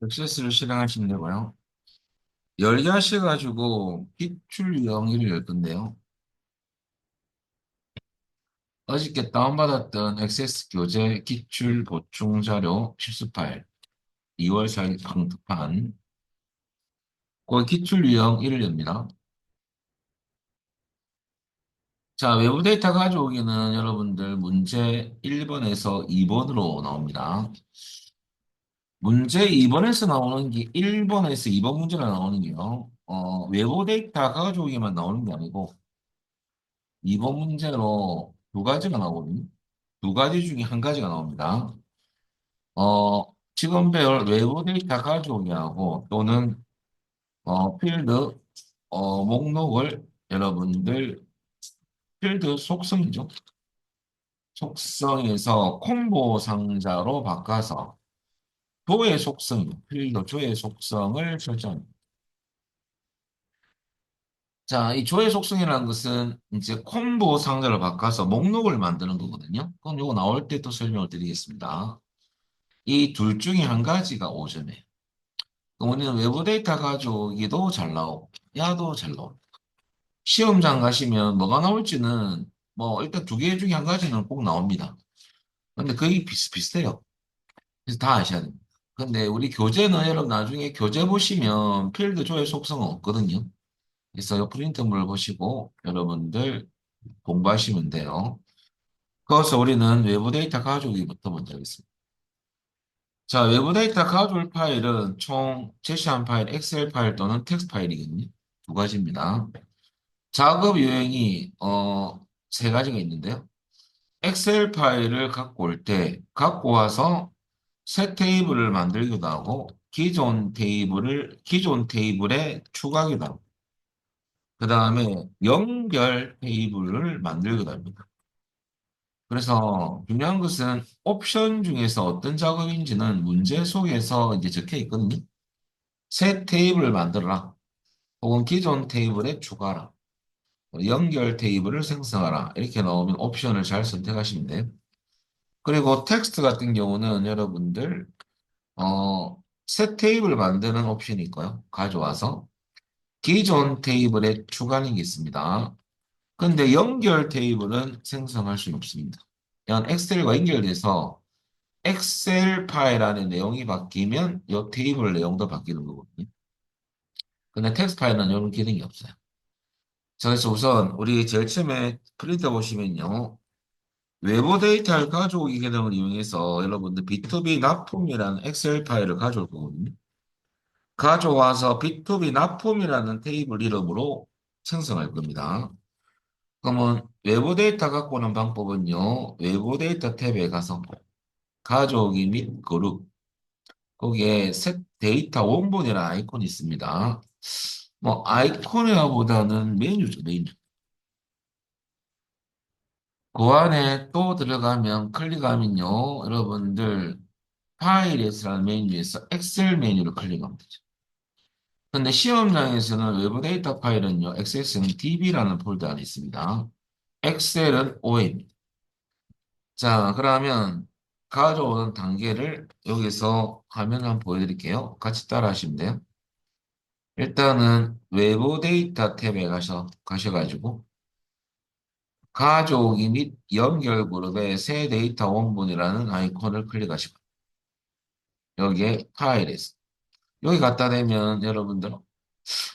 액세스를 실행하시면 되고요. 열기 하셔가지고 기출 유형을 열 건데요. 어저께 다운받았던 액세스 교재 기출 보충 자료 실습 파일 2월 4일 방급판 그 기출 유형 1을 엽니다. 자, 외부 데이터 가져오기는 여러분들 문제 1번에서 2번으로 나옵니다. 문제 2번에서 나오는 게 1번에서 2번 문제가 나오는 게요. 외부 데이터 가져오기만 나오는 게 아니고 이번 문제로 두 가지가 나오거든요. 두 가지 중에 한 가지가 나옵니다. 지금 배울 외부 데이터 가져오기하고 또는 필드 목록을 여러분들 필드 속성이죠. 속성에서 콤보 상자로 바꿔서 조의 속성, 필드 조의 속성을 설정합니다. 자, 이 조의 속성이라는 것은 이제 콤보 상자로 바꿔서 목록을 만드는 거거든요. 그럼 이거 나올 때 또 설명을 드리겠습니다. 이 둘 중에 한 가지가 오점이에요. 그럼 우리는 외부 데이터 가져오기도 잘 나오고, 야도 잘 나오고. 시험장 가시면 뭐가 나올지는 뭐 일단 두 개 중에 한 가지는 꼭 나옵니다. 근데 거의 비슷비슷해요. 그래서 다 아셔야 됩니다. 근데 우리 교재는 여러분 나중에 교재 보시면 필드 조회 속성은 없거든요. 그래서 이 프린트물을 보시고 여러분들 공부하시면 돼요. 그래서 우리는 외부 데이터 가져오기부터 먼저 하겠습니다. 자, 외부 데이터 가져올 파일은 총 제시한 파일, 엑셀 파일 또는 텍스트 파일이거든요. 두 가지입니다. 작업 유형이 세 가지가 있는데요. 엑셀 파일을 갖고 올 때 갖고 와서 새 테이블을 만들기도 하고 기존 테이블에 추가하기도 하고 그 다음에 연결 테이블을 만들기도 합니다. 그래서 중요한 것은 옵션 중에서 어떤 작업인지는 문제 속에서 이제 적혀 있거든요. 새 테이블을 만들어라. 혹은 기존 테이블에 추가하라. 연결 테이블을 생성하라. 이렇게 나오면 옵션을 잘 선택하시면 돼요. 그리고 텍스트 같은 경우는 여러분들, 새 테이블 만드는 옵션이 있고요. 가져와서 기존 테이블에 추가하는 게 있습니다. 근데 연결 테이블은 생성할 수는 없습니다. 그냥 엑셀과 연결돼서 엑셀 파일 안에 내용이 바뀌면 이 테이블 내용도 바뀌는 거거든요. 근데 텍스트 파일은 이런 기능이 없어요. 자, 그래서 우선 우리 제일 처음에 프린터 보시면요. 외부 데이터를 가져오기 기능을 이용해서 여러분들 B2B 납품이라는 엑셀 파일을 가져올 거거든요. 가져와서 B2B 납품이라는 테이블 이름으로 생성할 겁니다. 그러면 외부 데이터 갖고 오는 방법은요. 외부 데이터 탭에 가서 가져오기 및 그룹 거기에 set 데이터 원본이라는 아이콘이 있습니다. 뭐 아이콘이라보다는 메뉴죠, 메뉴. 그 안에 또 들어가면 클릭하면요. 여러분들 파일에서라는 메뉴에서 엑셀 메뉴를 클릭하면 되죠. 근데 시험장에서는 외부 데이터 파일은요. 엑셀은 DB라는 폴더 안에 있습니다. 엑셀은 OM입니다. 자, 그러면 가져오는 단계를 여기서 화면 한번 보여드릴게요. 같이 따라 하시면 돼요. 일단은 외부 데이터 탭에 가셔가지고 가져오기 및 연결 그룹의 새 데이터 원본이라는 아이콘을 클릭하시고 여기에 파일에서 여기 갖다 대면 여러분들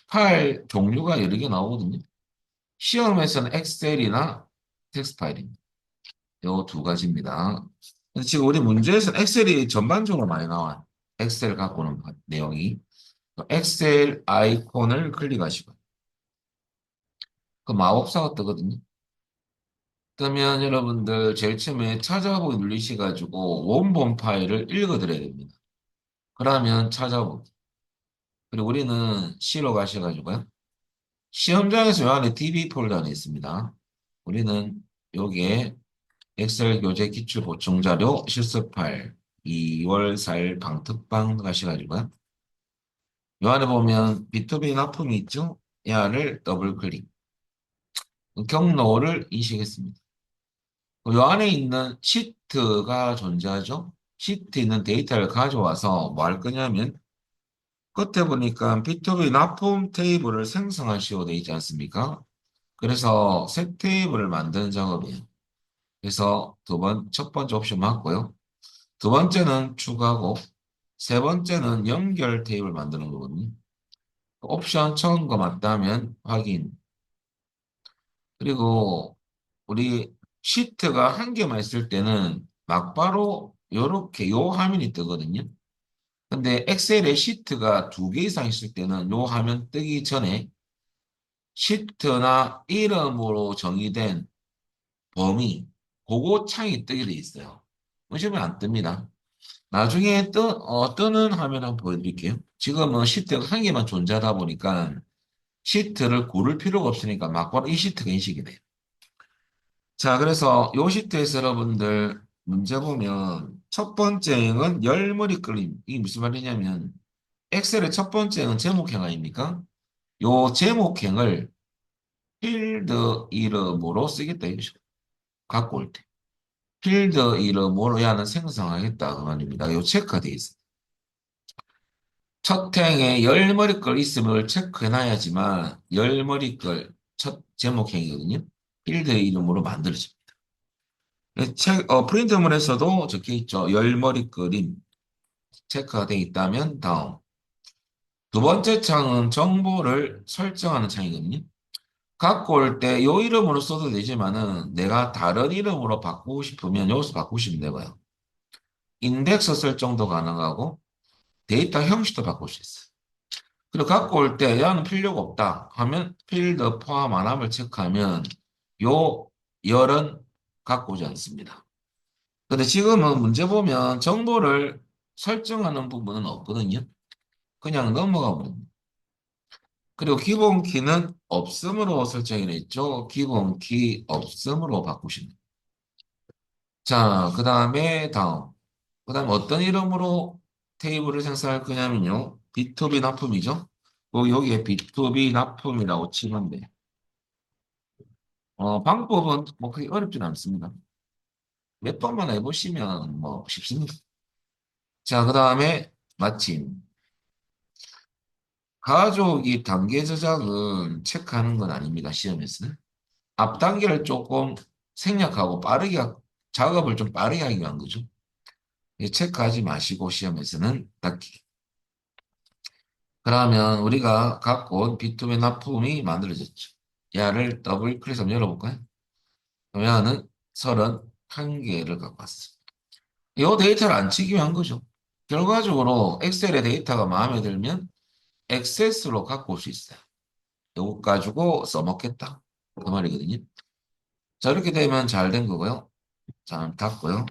파일 종류가 여러 개 나오거든요. 시험에서는 엑셀이나 텍스트 파일입니다. 요 두 가지입니다. 근데 지금 우리 문제에서는 엑셀이 전반적으로 많이 나와요. 엑셀 갖고는 내용이. 엑셀 아이콘을 클릭하시고 그 마법사가 뜨거든요. 뜨면 여러분들 제일 처음에 찾아보기 누르셔가지고 원본 파일을 읽어드려야 됩니다. 그러면 찾아보기. 그리고 우리는 C로 가셔가지고요. 시험장에서 요 안에 DB 폴더 안에 있습니다. 우리는 여기에 엑셀 교재 기출 보충 자료 실습 파일 2월 4일 방특방 가셔가지고요. 요 안에 보면 B2B 납품이 있죠? 야를 더블 클릭. 경로를 인식했습니다. 요 안에 있는 시트가 존재하죠? 시트 있는 데이터를 가져와서 뭐 할 거냐면 끝에 보니까 B2B 납품 테이블을 생성하시오 돼 있지 않습니까? 그래서 새 테이블을 만드는 작업이에요. 그래서 첫 번째 옵션 맞고요. 두 번째는 추가고, 세 번째는 연결 테이블 만드는 거거든요. 옵션 처음 거 맞다면 확인. 그리고 우리 시트가 한 개만 있을 때는 막바로 요렇게 요 화면이 뜨거든요. 근데 엑셀에 시트가 두 개 이상 있을 때는 요 화면 뜨기 전에 시트나 이름으로 정의된 범위, 그거 창이 뜨게 돼 있어요. 보시면 안 뜹니다. 나중에 뜨는 화면 한번 보여드릴게요. 지금은 시트가 한 개만 존재하다 보니까 시트를 고를 필요가 없으니까 막바로 이 시트가 인식이 돼요. 자, 그래서 요 시트에서 여러분들 문제 보면 첫 번째는 열머리 끌림. 이게 무슨 말이냐면 엑셀의 첫 번째는 제목행 아닙니까? 요 제목행을 필드 이름으로 쓰겠다 이거죠. 갖고 올 때. 필드 이름으로 야는 생성하겠다 그 말입니다. 요 체크가 돼 있어요. 첫 행에 열머리글 있음을 체크해놔야지만 열머리글 첫 제목행이거든요. 필드 이름으로 만들어집니다. 프린트물에서도 적혀 있죠. 열머리 그림 체크가 돼 있다면 다음. 두 번째 창은 정보를 설정하는 창이거든요. 갖고 올 때 요 이름으로 써도 되지만은 내가 다른 이름으로 바꾸고 싶으면 여기서 바꾸시면 되고요. 인덱스 설정도 가능하고 데이터 형식도 바꿀 수 있어요. 그리고 갖고 올 때 야는 필요가 없다 하면 필드 포함 안 함을 체크하면 요 열은 갖고 오지 않습니다. 근데 지금은 문제 보면 정보를 설정하는 부분은 없거든요. 그냥 넘어가 버립니다. 그리고 기본 키는 없음으로 설정이 돼 있죠. 기본 키 없음으로 바꾸시면. 자, 그 다음에 다음. 그 다음에 어떤 이름으로 테이블을 생성할 거냐면요. B2B 납품이죠. 여기에 B2B 납품이라고 치면 돼. 방법은 뭐 그렇게 어렵진 않습니다. 몇 번만 해보시면 뭐 쉽습니다. 자, 그 다음에 마침. 가족이 단계 저작은 체크하는 건 아닙니다. 시험에서는. 앞 단계를 조금 생략하고 작업을 좀 빠르게 하기 위한 거죠. 체크하지 마시고 시험에서는 딱히. 그러면 우리가 갖고 온 B2B 납품이 만들어졌죠. 야를 더블 클릭해서 한번 열어볼까요? 그러면은 31개를 갖고 왔어. 이 데이터를 안 치기 위한 거죠. 결과적으로 엑셀의 데이터가 마음에 들면 액세스로 갖고 올 수 있어요. 이거 가지고 써먹겠다. 그 말이거든요. 자, 이렇게 되면 잘 된 거고요. 자, 닫고요.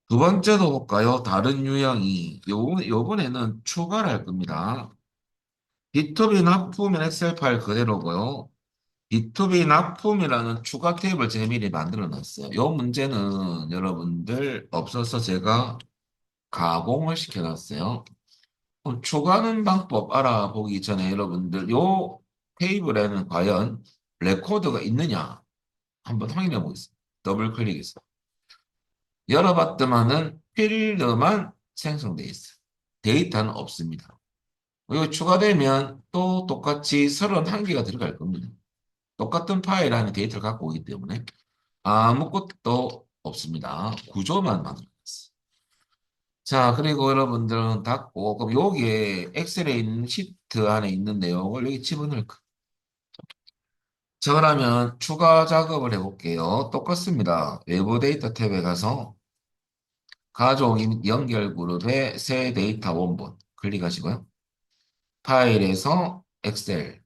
두 번째도 볼까요? 다른 유형이, 요번에는 추가를 할 겁니다. B2B 납품은 엑셀 파일 그대로고요. B2B 납품이라는 추가 탭을 제가 미리 만들어 놨어요. 요 문제는 여러분들 없어서 제가 가공을 시켜 놨어요. 추가하는 방법 알아보기 전에 여러분들 요 테이블에는 과연 레코드가 있느냐 한번 확인해 보겠습니다. 더블 클릭해서. 열어봤더만은 필드만 생성돼 있어요. 데이터는 없습니다. 이거 추가되면 또 똑같이 31개가 들어갈 겁니다. 똑같은 파일 안에 데이터를 갖고 오기 때문에 아무것도 없습니다. 구조만 만들어놨어요. 자, 그리고 여러분들은 닫고, 그럼 여기에 엑셀에 있는 시트 안에 있는 내용을 여기 집어넣을 거. 자, 그러면 추가 작업을 해볼게요. 똑같습니다. 외부 데이터 탭에 가서 가족 연결 그룹의 새 데이터 원본 클릭하시고요. 파일에서 엑셀.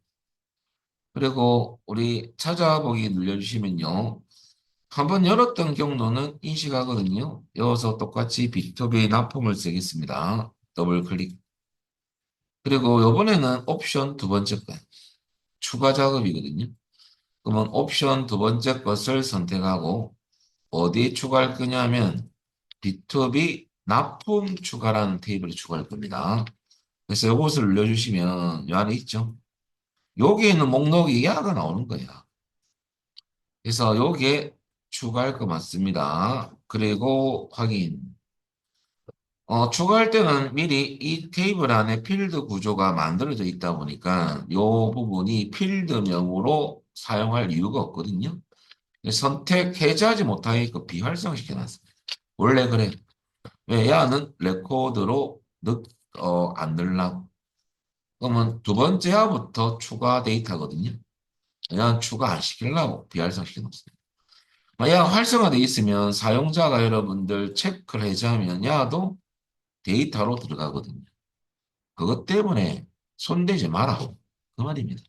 그리고 우리 찾아보기 눌러주시면요. 한번 열었던 경로는 인식하거든요. 여기서 똑같이 B2B 납품을 쓰겠습니다. 더블 클릭. 그리고 이번에는 옵션 두 번째 거 추가 작업이거든요. 그러면 옵션 두 번째 것을 선택하고 어디에 추가할 거냐면 B2B 납품 추가라는 테이블에 추가할 겁니다. 그래서 이것을 눌러주시면 이 안에 있죠. 여기에 있는 목록이 야가 나오는 거야. 그래서 여기에 추가할 거 맞습니다. 그리고 확인. 추가할 때는 미리 이 테이블 안에 필드 구조가 만들어져 있다 보니까 이 부분이 필드명으로 사용할 이유가 없거든요. 선택 해제하지 못하게끔 비활성시켜 놨습니다. 원래 그래. 왜? 야는 레코드로 안 넣으려고. 그러면 두 번째 화부터 추가 데이터거든요. 그냥 추가 안 시키려고 비활성시켜 놓습니다. 만약 활성화돼 있으면 사용자가 여러분들 체크를 해제하면 야도 데이터로 들어가거든요. 그것 때문에 손대지 마라. 그 말입니다.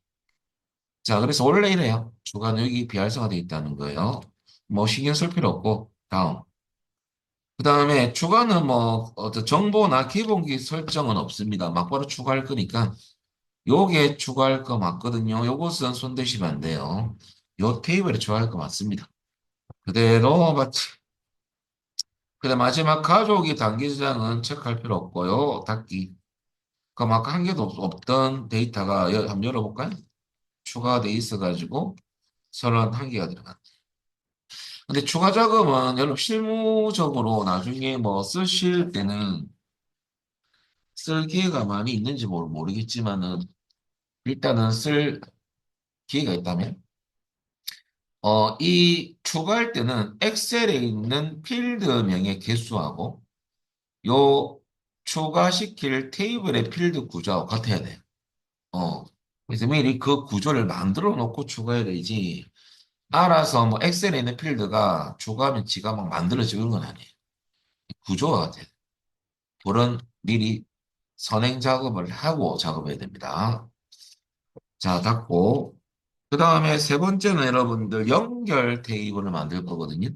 자, 그래서 원래 이래요. 추가는 여기 비활성화돼 있다는 거예요. 뭐 신경 쓸 필요 없고 다음. 그 다음에 추가는 뭐 어떤 정보나 기본기 설정은 없습니다. 막바로 추가할 거니까 요게 추가할 거 맞거든요. 요것은 손대시면 안 돼요. 요 테이블에 추가할 거 맞습니다. 그대로 마치. 그다음 마지막 가족이 단기 저장은 체크할 필요 없고요. 닫기. 그럼 아까 한 개도 없던 데이터가 한번 열어볼까요? 추가돼 있어가지고 31개가 들어간. 근데 추가 자금은 여러분 실무적으로 나중에 뭐 쓰실 때는 쓸 기회가 많이 있는지 모르겠지만은 일단은 쓸 기회가 있다면 이 추가할 때는 엑셀에 있는 필드명의 개수하고 요 추가시킬 테이블의 필드 구조하고 같아야 돼. 어. 그래서 미리 그 구조를 만들어 놓고 추가해야 되지. 알아서 뭐 엑셀에 있는 필드가 추가하면 지가 막 만들어지는 건 아니에요. 구조가 같아요. 그런 미리 선행 작업을 하고 작업해야 됩니다. 자, 닫고. 그 다음에 세 번째는 여러분들 연결 테이블을 만들 거거든요.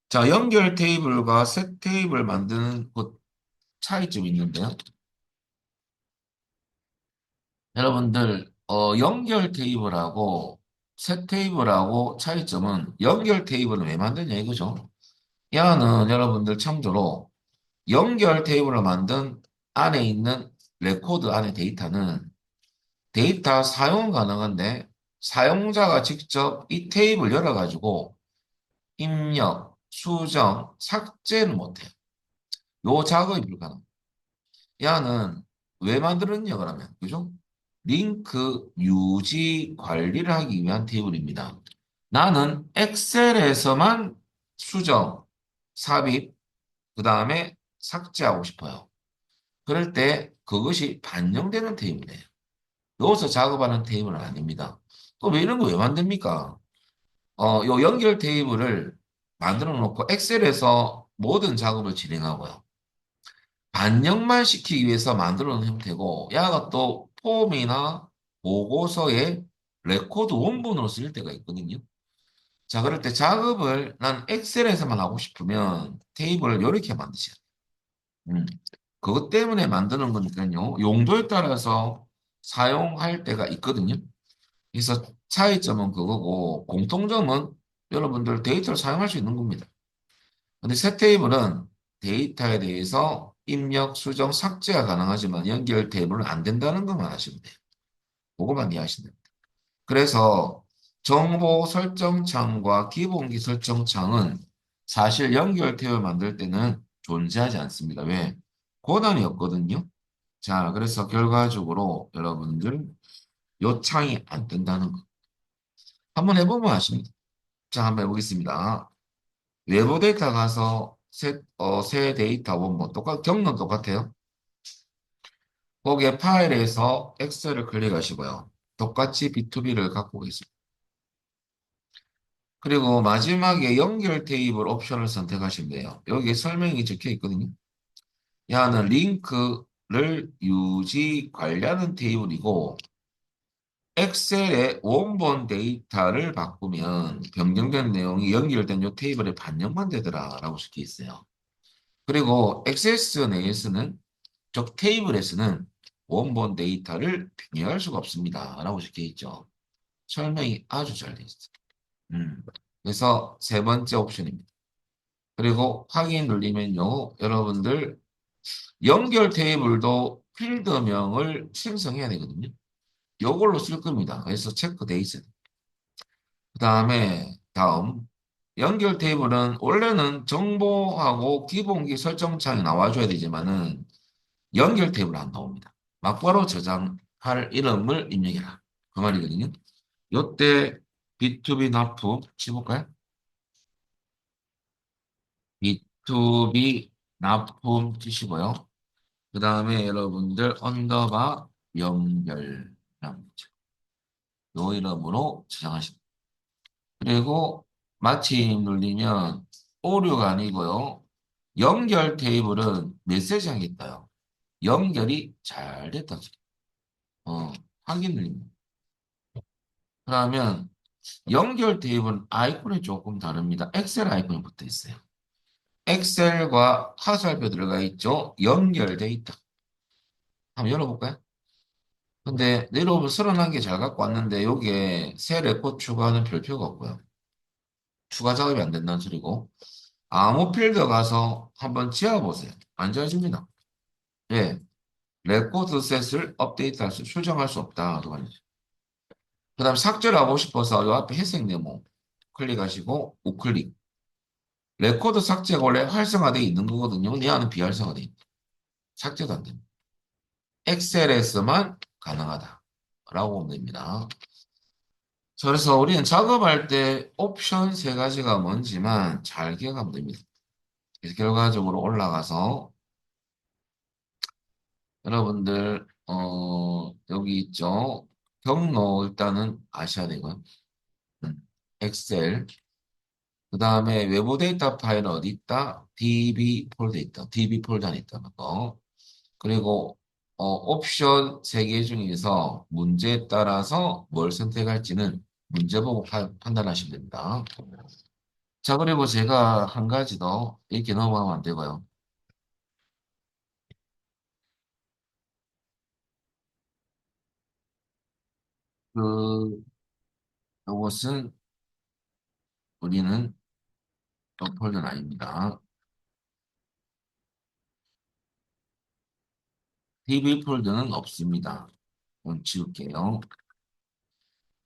자, 연결 테이블과 set 테이블 만드는 그 차이점이 있는데요. 여러분들, 연결 테이블하고 set 테이블하고 차이점은 연결 테이블은 왜 만드냐 이거죠. 야는 여러분들 참조로 연결 테이블을 만든 안에 있는 레코드 안에 데이터는 데이터 사용 가능한데 사용자가 직접 이 테이블 열어가지고 입력, 수정, 삭제는 못해요. 요 작업이 불가능. 야는 왜 만들었냐 그러면 그죠? 링크 유지 관리를 하기 위한 테이블입니다. 나는 엑셀에서만 수정, 삽입, 그 다음에 삭제하고 싶어요. 그럴 때 그것이 반영되는 테이블이에요. 여기서 작업하는 테이블은 아닙니다. 또 왜 이런 거 왜 만듭니까? 요 연결 테이블을 만들어 놓고 엑셀에서 모든 작업을 진행하고요. 반영만 시키기 위해서 만들어 놓은 형태고, 야가 또 폼이나 보고서에 레코드 원본으로 쓸 때가 있거든요. 자, 그럴 때 작업을 난 엑셀에서만 하고 싶으면 테이블을 이렇게 만드셔야 돼요. 그것 때문에 만드는 거니까요. 용도에 따라서 사용할 때가 있거든요. 그래서 차이점은 그거고, 공통점은 여러분들 데이터를 사용할 수 있는 겁니다. 근데 새 테이블은 데이터에 대해서 입력, 수정, 삭제가 가능하지만 연결 테이블은 안 된다는 것만 아시면 돼요. 그거만 이해하시면 됩니다. 그래서 정보 설정창과 기본기 설정창은 사실 연결 테이블 만들 때는 존재하지 않습니다. 왜? 고난이 없거든요. 자, 그래서 결과적으로 여러분들 요 창이 안 뜬다는 거. 한번 해보면 아십니다. 자, 한번 해보겠습니다. 외부 데이터 가서 새 데이터 원본 경로는 똑같아요. 거기에 파일에서 엑셀을 클릭하시고요. 똑같이 B2B를 갖고 계십니다. 그리고 마지막에 연결 테이블 옵션을 선택하시면 돼요. 여기에 설명이 적혀 있거든요. 야는 링크를 유지 관리하는 테이블이고 엑셀의 원본 데이터를 바꾸면 변경된 내용이 연결된 이 테이블에 반영만 되더라라고 적혀 있어요. 그리고 액세스 내에서는 즉 테이블에서는 원본 데이터를 변경할 수가 없습니다라고 적혀 있죠. 설명이 아주 잘 되어 있어요. 그래서 세 번째 옵션입니다. 그리고 확인 누르면요, 여러분들 연결 테이블도 필드명을 생성해야 되거든요. 이걸로 쓸 겁니다. 그래서 체크돼 있어요. 그 다음에 다음 연결 테이블은 원래는 정보하고 기본기 설정창이 나와줘야 되지만은 연결 테이블 안 나옵니다. 막바로 저장할 이름을 입력해라. 그 말이거든요. 요때 B2B 납품 치볼까요? B2B 납품 치시고요. 그 다음에 여러분들 언더바 연결 요 이름으로 저장하십니다. 그리고 마침 눌리면 오류가 아니고요. 연결 테이블은 메시지가 떠요. 연결이 잘 됐다. 확인 눌립니다. 그러면 연결 테이블 아이콘이 조금 다릅니다. 엑셀 아이콘이 붙어 있어요. 엑셀과 화살표 들어가 있죠. 연결돼 있다. 한번 열어볼까요? 근데 내려오면 31개 잘 갖고 왔는데 여기에 새 레포트 추가하는 별표가 없고요. 추가 작업이 안 된다는 소리고 아무 필드 가서 한번 지워보세요. 안 지워집니다. 예, 레코드 셋을 업데이트할 수, 수정할 수 없다. 그 말이죠. 그 다음 삭제를 하고 싶어서 요 앞에 회색 네모 클릭하시고 우클릭. 레코드 삭제가 원래 활성화되어 있는 거거든요. 근데 얘는 비활성화되어 있다. 삭제도 안 됩니다. 엑셀에서만 가능하다. 라고 보면 됩니다. 그래서 우리는 작업할 때 옵션 세 가지가 뭔지만 잘 기억하면 됩니다. 그래서 결과적으로 올라가서 여러분들 여기 있죠. 경로 일단은 아셔야 되고요. 엑셀 그 다음에 외부 데이터 파일은 어디 있다? DB 폴더에 있다. DB 폴더 안에 있다는 거. 그리고 옵션 세 개 중에서 문제에 따라서 뭘 선택할지는 문제 보고 판단하시면 됩니다. 자, 그리고 제가 한 가지 더 이렇게 넘어가면 안 되고요. 그, 이것은 우리는 폴더는 아닙니다. DB 폴더는 없습니다. 지울게요.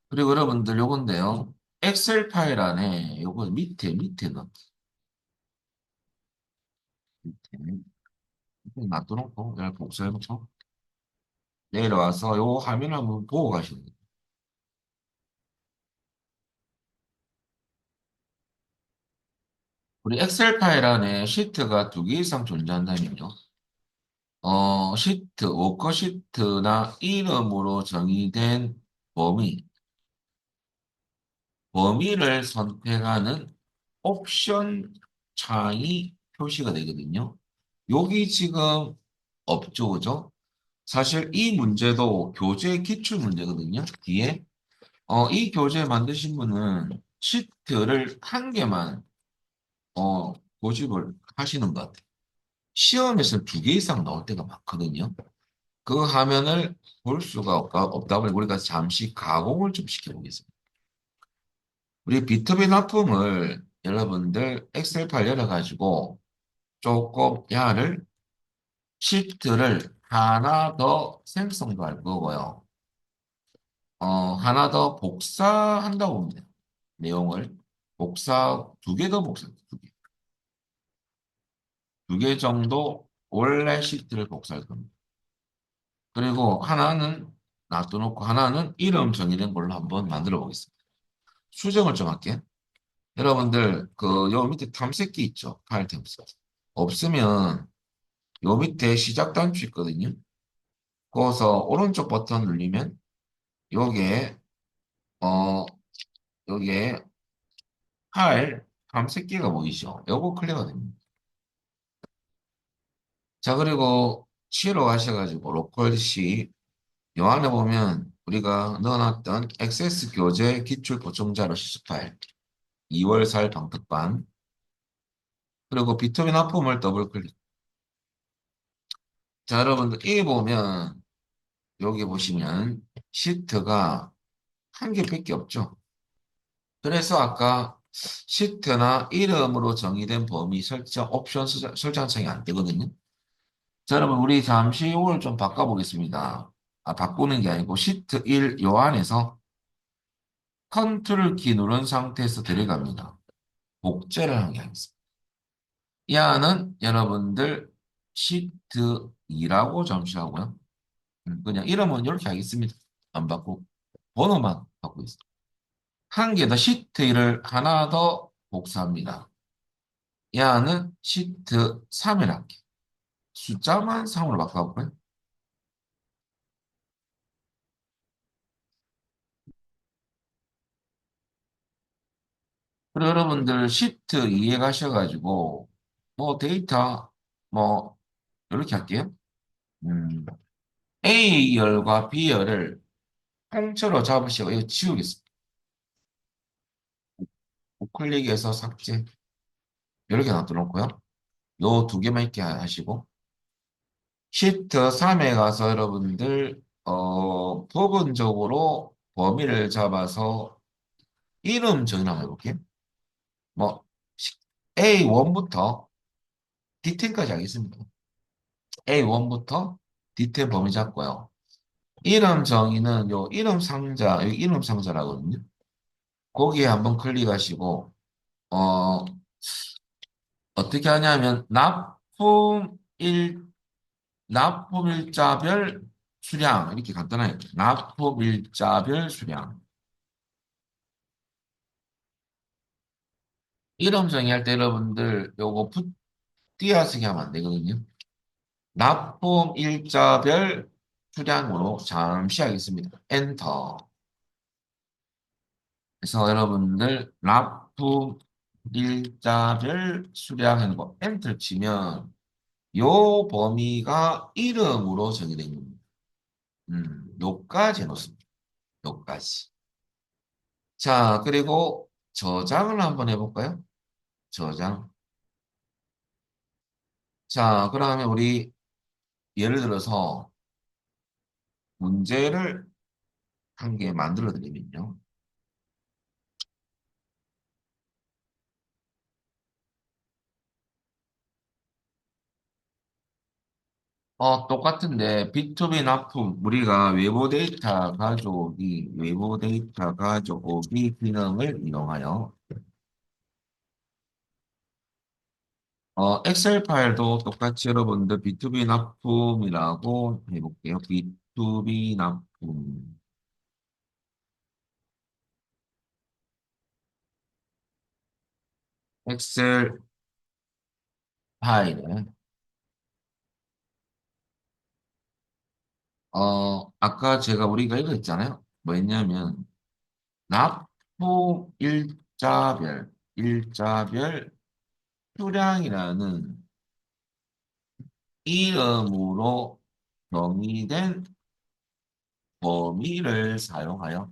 그리고 여러분들 요건데요. 엑셀 파일 안에 요거 밑에 놔둬놓고 내가 복사해놓고 내려와서 요 화면을 한번 보고 가시면 돼요. 우리 엑셀 파일 안에 시트가 두 개 이상 존재한다면요. 시트, 워커시트나 이름으로 정의된 범위, 범위를 선택하는 옵션 창이 표시가 되거든요. 여기 지금 없죠, 그죠? 사실 이 문제도 교재 기출 문제거든요. 뒤에 이 교재 만드신 분은 시트를 한 개만 고집을 하시는 것 같아요. 시험에서 두 개 이상 나올 때가 많거든요. 그 화면을 볼 수가 없다 보니 우리가 잠시 가공을 좀 시켜보겠습니다. 우리 비트빈 납품을 여러분들 엑셀 파일 열어가지고 조금 야를 시트를 하나 더 생성도 할 거고요. 하나 더 복사한다고 보면 돼요. 내용을 두 개 더 두 개. 두 개 정도 원래 시트를 복사할 겁니다. 그리고 하나는 놔둬놓고 하나는 이름 정의된 걸로 한번 만들어 보겠습니다. 수정을 좀 할게요. 여러분들 그 요 밑에 탐색기 있죠? 파일 탐색. 없으면 요 밑에 시작 단추 있거든요. 거기서 오른쪽 버튼 누르면 요게 어 요게 파일 탐색기가 보이죠? 요거 클릭가 됩니다. 자, 그리고 C로 가셔가지고 로컬 C 요 안에 보면 우리가 넣어놨던 액세스 교재 기출 보충자료 시스 파일 2월 4일 방특반 그리고 비투비 납품을 더블 클릭. 자, 여러분들 이 보면 여기 보시면 시트가 한 개밖에 없죠. 그래서 아까 시트나 이름으로 정의된 범위 설정 옵션 설정창이 안 되거든요. 자, 여러분 우리 잠시 이걸 좀 바꿔보겠습니다. 바꾸는 게 아니고 시트 1 요 안에서 컨트롤 키 누른 상태에서 들어갑니다. 복제를 한 게 아니습니다. 이 안은 여러분들 시트 2라고 잠시하고요. 그냥 이름은 이렇게 하겠습니다. 안 바꾸고 번호만 바꾸고 있습니다. 한 개 더 시트 1을 하나 더 복사합니다. 이 안은 시트 3을 할게요. 숫자만 3으로 바꿔볼까요? 그리고 여러분들 시트 2에 가셔가지고 뭐 데이터 뭐 이렇게 할게요. 음, A열과 B열을 통째로 잡으시고 이거 지우겠습니다. 우클릭해서 삭제 이렇게 놔둬놓고요. 요 두 개만 있게 하시고 시트 3에 가서 여러분들 부분적으로 범위를 잡아서 이름 정의를 한번 해볼게요. 뭐 A1부터 D10까지 하겠습니다. A1부터 D10 범위 잡고요. 이름 정의는 요 이름 상자, 여기 이름 상자라거든요. 거기에 한번 클릭하시고 어 어떻게 하냐면 납품일자별 수량 이렇게 간단하게 납품일자별 수량 이름 정의할 때 여러분들 요거 띄어쓰기 하면 안 되거든요. 납품일자별 수량으로 잠시 하겠습니다. 엔터. 그래서 여러분들 납품일자별 수량 하는 거 엔터 치면 요 범위가 이름으로 정의된 겁니다. 요까지 해놓습니다. 요까지. 자, 그리고 저장을 한번 해볼까요? 저장. 자, 그러면 우리 예를 들어서 문제를 한 개 만들어 드리면요. 똑같은데 B2B 납품 우리가 외부 데이터 가져오기 기능을 이용하여 엑셀 파일도 똑같이 여러분들 B2B 납품이라고 해볼게요. B2B 납품 엑셀 파일에 아까 우리가 이거 했잖아요. 뭐 했냐면 납품 일자별 수량이라는 이름으로 정의된 범위를 사용하여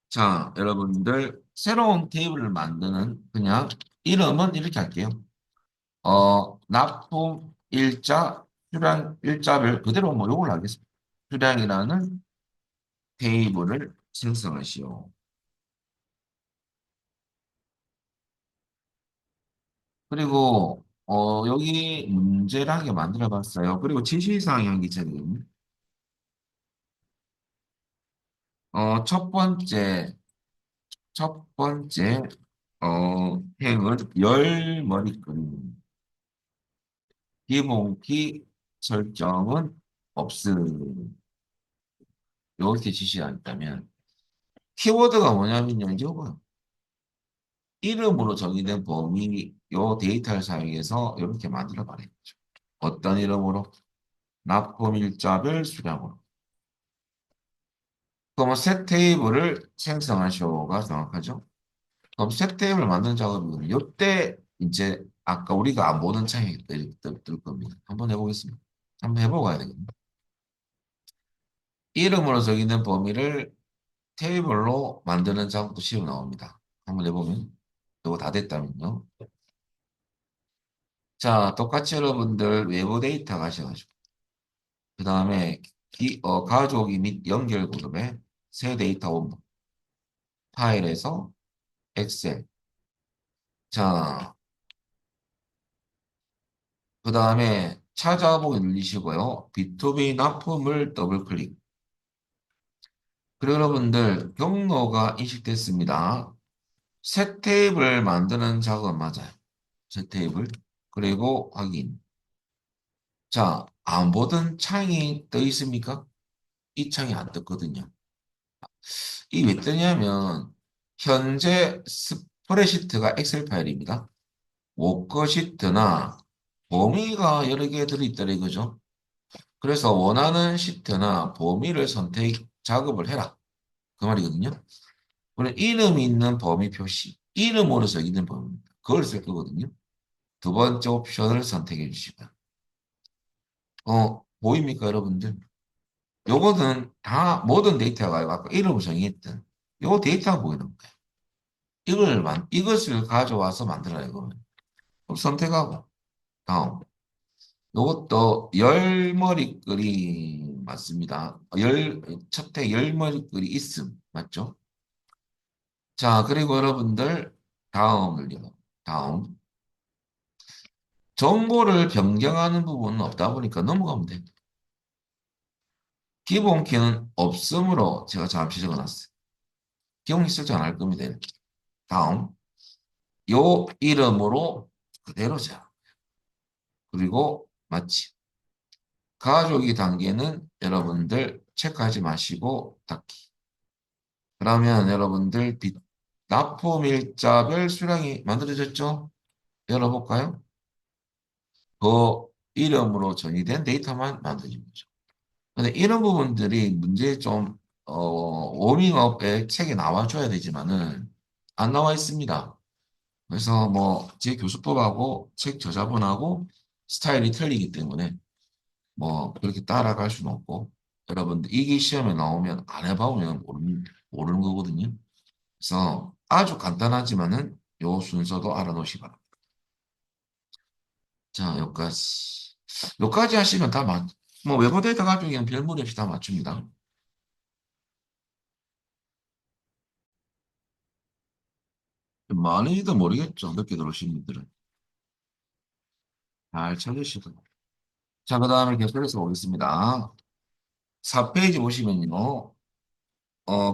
자, 여러분들 새로운 테이블을 만드는 그냥 이름은 이렇게 할게요. 납품 수량 일자별 그대로 뭐 요걸 하겠습니다. 수량이라는 테이블을 생성하시오. 그리고 여기 문제라게 만들어 봤어요. 그리고 지시사항이 한 개 있거든요. 첫 번째 행은 열 머리끈. 기본키 설정은 없음. 이렇게 지시가 있다면 키워드가 뭐냐면요. 이거 이름으로 정의된 범위 요 데이터를 사용해서 이렇게 만들어 말했죠. 어떤 이름으로? 납품일자별 수량으로. 그러면 새 테이블을 생성하시오가 정확하죠? 그럼 새 테이블을 만드는 작업이거든요. 이때 이제 아까 우리가 안 보는 창이 뜰 겁니다. 한번 해보겠습니다. 한번 해보고 가야 되겠네. 이름으로 정의된 범위를 테이블로 만드는 작업도 쉬워 나옵니다. 한번 해보면 이거 다 됐다면요. 자, 똑같이 여러분들 외부 데이터 가셔가지고 그 다음에 가족이 및 연결 그룹의 새 데이터 원본 파일에서 엑셀. 자, 그 다음에 찾아보기 누르시고요. B2B 납품을 더블 클릭. 그리고 여러분들 경로가 인식됐습니다. 새 테이블 만드는 작업 맞아요. 새 테이블. 그리고 확인. 자, 안 보던 창이 떠 있습니까? 이 창이 안 떴거든요. 이 왜 뜨냐면 현재 스프레시트가 엑셀 파일입니다. 워커시트나 범위가 여러 개 들어있더라 이거죠. 그래서 원하는 시트나 범위를 선택 작업을 해라. 그 말이거든요. 그리고 이름이 있는 범위 표시. 이름으로 써 있는 범위입니다. 그걸 쓸 거거든요. 두 번째 옵션을 선택해 주시고요. 보입니까, 여러분들? 요거는 다 모든 데이터가 아까 이름을 정의했던 요 데이터가 보이는 거예요. 이것을 가져와서 만들어야 이거는. 그럼 선택하고, 다음. 요것도 열머리글이 맞습니다. 첫째 열머리글이 있음. 맞죠? 자, 그리고 여러분들, 다음을요. 다음. 정보를 변경하는 부분은 없다 보니까 넘어가면 돼. 기본키는 없으므로 제가 잠시 적어놨어요. 기본키 설정 안 할 겁니다. 이렇게. 다음. 요 이름으로 그대로죠. 그리고 마치 가족이 단계는 여러분들 체크하지 마시고 닫기. 그러면 여러분들 납품일자별 수량이 만들어졌죠? 열어볼까요? 그 이름으로 정의된 데이터만 만들어진 거죠. 근데 이런 부분들이 문제 좀 워밍업에 책에 나와줘야 되지만은 안 나와 있습니다. 그래서 뭐 제 교수법하고 책 저자분하고 스타일이 틀리기 때문에 뭐 그렇게 따라갈 수는 없고 여러분들 이게 시험에 나오면 안 해봐오면 모르는 거거든요. 그래서 아주 간단하지만은 요 순서도 알아놓으시 바랍니다. 자, 여기까지. 여기까지 하시면 다 뭐 외부 데이터 가지고는 별 무리 없이 다 맞춥니다. 많이도 모르겠죠. 늦게 들어오신 분들은. 잘 찾으시고. 자, 그 다음에 계속해서 보겠습니다. 4페이지 보시면요.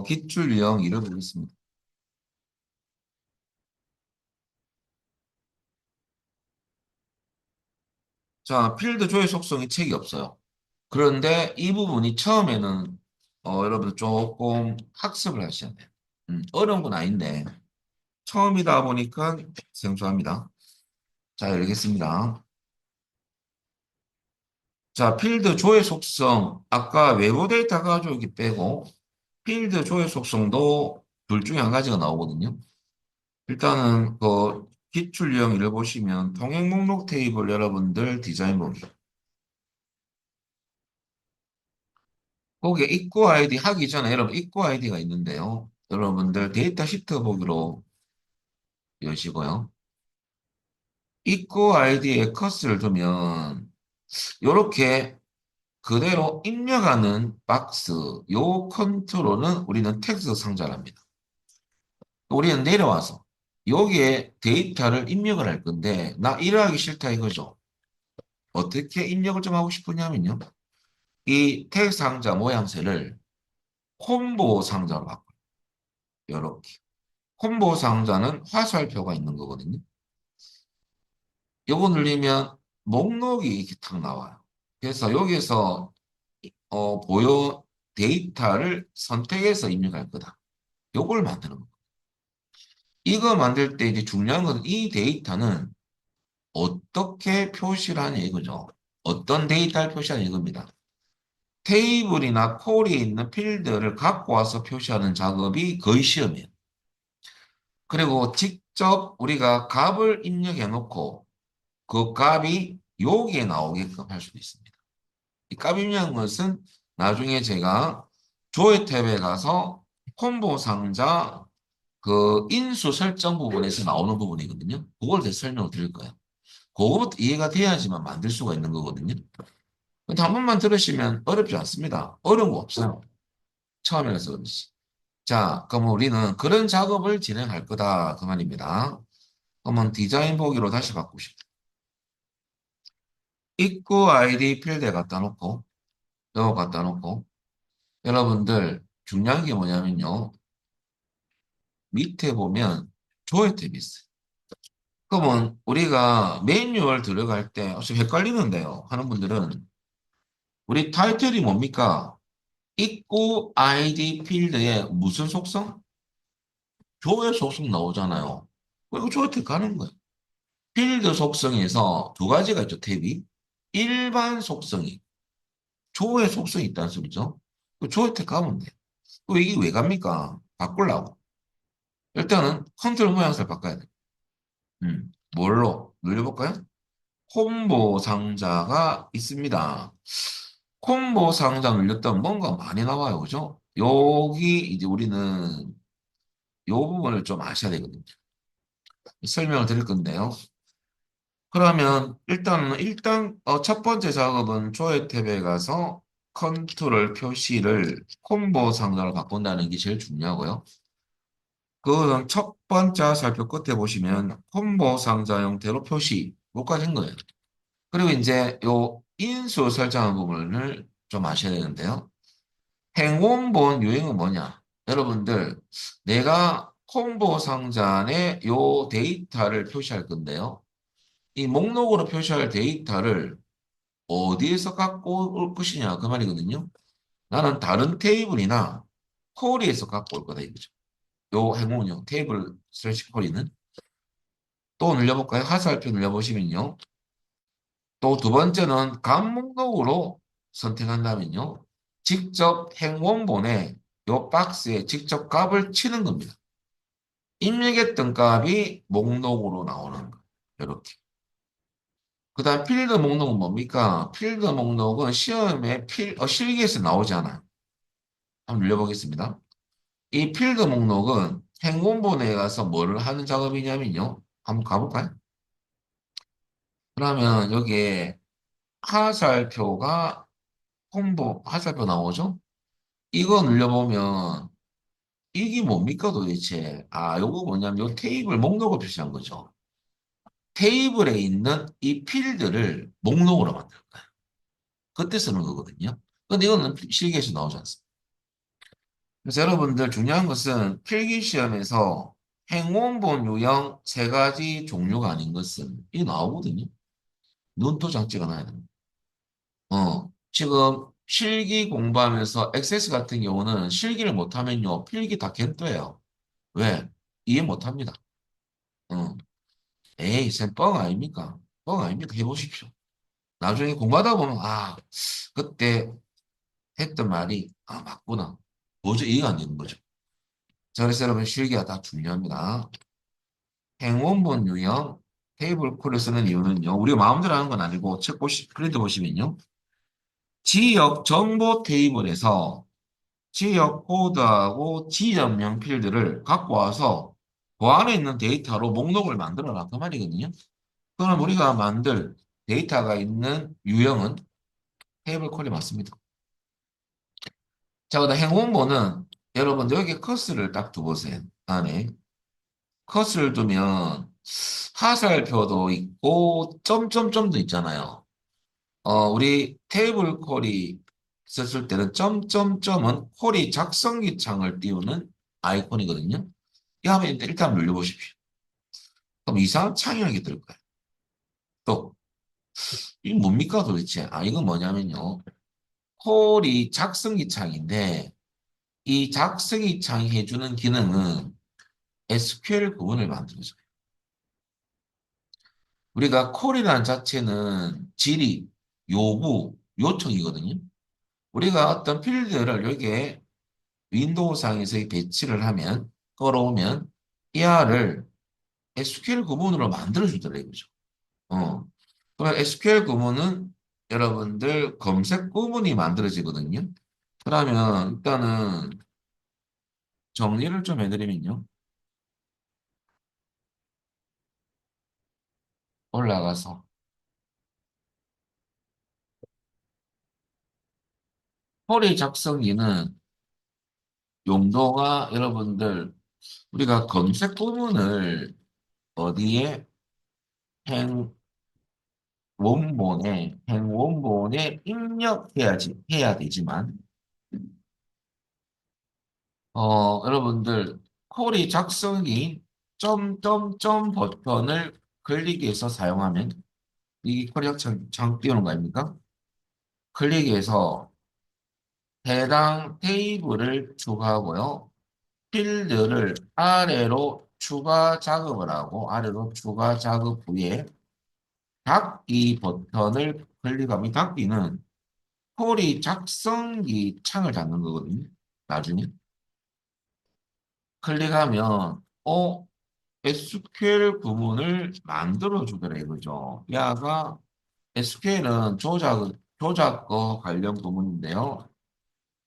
기출 유형 잃어버렸습니다. 자, 필드 조회 속성이 책이 없어요. 그런데 이 부분이 처음에는 여러분들 조금 학습을 하셔야 돼요. 어려운 건 아닌데 처음이다 보니까 생소합니다. 자, 열겠습니다. 자, 필드 조회 속성 아까 외부 데이터 가져오기 빼고 필드 조회 속성도 둘 중에 한 가지가 나오거든요. 일단은 그 기출 유형을 보시면 통행 목록 테이블 여러분들 디자인 보기. 거기에 입구 아이디 하기 전에 여러분 입구 아이디가 있는데요. 여러분들 데이터 시트 보기로 여시고요. 입구 아이디에 커스를 두면 이렇게 그대로 입력하는 박스 요 컨트롤은 우리는 텍스트 상자랍니다. 우리는 내려와서 여기에 데이터를 입력을 할 건데 나 이러하기 싫다 이거죠. 어떻게 입력을 좀 하고 싶으냐면요. 이 텍스트 상자 모양새를 콤보 상자로 바꿔요. 이렇게. 콤보 상자는 화살표가 있는 거거든요. 요거 누르면 목록이 이렇게 탁 나와요. 그래서 여기서 보여 데이터를 선택해서 입력할 거다. 요걸 만드는 거. 이거 만들 때 이제 중요한 건 이 데이터는 어떻게 표시를 하냐 이거죠. 어떤 데이터를 표시하냐 이겁니다. 테이블이나 콜이 있는 필드를 갖고 와서 표시하는 작업이 거의 시험이에요. 그리고 직접 우리가 값을 입력해 놓고 그 값이 여기에 나오게끔 할 수도 있습니다. 이 값 입력한 것은 나중에 제가 조회 탭에 가서 콤보 상자 그 인수 설정 부분에서 나오는 부분이거든요. 그걸 대해서 설명을 드릴 거예요. 그거부터 이해가 돼야지만 만들 수가 있는 거거든요. 근데 한 번만 들으시면 어렵지 않습니다. 어려운 거 없어요. 처음이라서 그렇지. 자, 그럼 우리는 그런 작업을 진행할 거다. 그 말입니다. 그러면 디자인 보기로 다시 바꾸시죠. 입구 아이디 필드에 갖다 놓고, 이거 갖다 놓고, 여러분들 중요한 게 뭐냐면요. 밑에 보면 조회 탭이 있어요. 그러면 우리가 매뉴얼 들어갈 때 좀 헷갈리는데요. 하는 분들은 우리 타이틀이 뭡니까? 입구 아이디 필드에 무슨 속성? 조회 속성 나오잖아요. 그리고 조회 탭 가는 거예요. 필드 속성에서 두 가지가 있죠, 탭이. 일반 속성이, 조회 속성이 있다는 소리죠. 그 조회 탭 가면 돼요. 그 이게 왜 갑니까? 바꾸려고. 일단은 컨트롤 모양새를 바꿔야 돼요. 뭘로? 눌려볼까요? 콤보 상자가 있습니다. 콤보 상자 눌렸다면 뭔가 많이 나와요. 그죠? 여기 이제 우리는 요 부분을 좀 아셔야 되거든요. 설명을 드릴 건데요. 그러면 일단 첫 번째 작업은 조회 탭에 가서 컨트롤 표시를 콤보 상자로 바꾼다는 게 제일 중요하고요. 그거는 첫 번째 살펴 끝에 보시면 콤보 상자 형태로 표시 못까지 한 거예요. 그리고 이제 요 인수 설정한 부분을 좀 아셔야 되는데요. 행원본 유형은 뭐냐? 여러분들, 내가 콤보 상자 안에 요 데이터를 표시할 건데요. 이 목록으로 표시할 데이터를 어디에서 갖고 올 것이냐 그 말이거든요. 나는 다른 테이블이나 쿼리에서 갖고 올 거다 이거죠. 요 행운요. 테이블 슬래시 쿼리는 또 눌려볼까요? 하살표 눌려보시면요. 또 두 번째는 각 목록으로 선택한다면요. 직접 행원본에 요 박스에 직접 값을 치는 겁니다. 입력했던 값이 목록으로 나오는 거. 이렇게. 그 다음 필드 목록은 뭡니까? 필드 목록은 시험에 실기에서 나오잖아요. 한번 눌려보겠습니다. 이 필드 목록은 행원본에 가서 뭐를 하는 작업이냐면요. 한번 가볼까요? 그러면 여기에 하살표가 하살표 나오죠? 이거 눌려보면 이게 뭡니까 도대체? 아, 요거 뭐냐면 요 테이블 목록을 표시한 거죠. 테이블에 있는 이 필드를 목록으로 만들 거예요. 그때 쓰는 거거든요. 근데 이거는 실기에서 나오지 않습니다. 그래서 여러분들 중요한 것은 필기 시험에서 행원본 유형 세 가지 종류가 아닌 것은 이게 나오거든요. 눈도 장치가 나야 됩니다. 지금 실기 공부하면서 엑세스 같은 경우는 실기를 못하면요. 필기 다 캔떠예요. 왜? 이해 못합니다. 어. 에이, 쌤 뻥 아닙니까? 뻥 아닙니까? 해보십시오. 나중에 공부하다 보면, 아, 그때 했던 말이, 아, 맞구나. 도저히 이해가 안 되는 거죠. 자, 그래서 여러분, 실기가 다 중요합니다. 행원본 유형, 테이블 콜을 쓰는 이유는요, 우리가 마음대로 하는 건 아니고, 프린트 보시면요, 지역 정보 테이블에서 지역 코드하고 지점명 필드를 갖고 와서 그 안에 있는 데이터로 목록을 만들어라. 그 말이거든요. 그럼 우리가 만들 데이터가 있는 유형은 테이블 콜이 맞습니다. 자, 그다음 행원본은 여러분 여기 커스를 딱 두보세요. 안에 커스를 두면 하살표도 있고 점점점도 있잖아요. 우리 테이블 콜이 썼을 때는 점점점은 콜이 작성기 창을 띄우는 아이콘이거든요. 이 화면 일단 눌러보십시오. 그럼 이상한 창이 하게 될 거예요. 또, 이게 뭡니까 도대체? 아, 이건 뭐냐면요. 콜이 작성기 창인데, 이 작성기 창이 해주는 기능은 SQL 구문을 만들어줘요. 우리가 콜이라는 자체는 질의, 요구, 요청이거든요. 우리가 어떤 필드를 여기에 윈도우상에서 배치를 하면, 걸어오면, 이하를 SQL 구문으로 만들어주더라 이거죠. 어. 그럼 SQL 구문은 여러분들 검색 구문이 만들어지거든요. 그러면 일단은 정리를 좀 해드리면요. 올라가서 쿼리 작성기는 용도가 여러분들 우리가 검색 구문을 어디에 행 원본에 해야 되지만 여러분들 쿼리 작성기 점점점 버튼을 클릭해서 사용하면 이 커리어 창 띄우는 거 아닙니까? 클릭해서 해당 테이블을 추가하고요. 필드를 아래로 추가 작업을 하고 아래로 추가 작업 후에 닫기 버튼을 클릭하면 닫기는 콜이 작성기 창을 닫는 거거든요. 나중에 클릭하면 SQL 구문을 만들어 주더라 이거죠. 야가 SQL은 조작어 관련 구문인데요.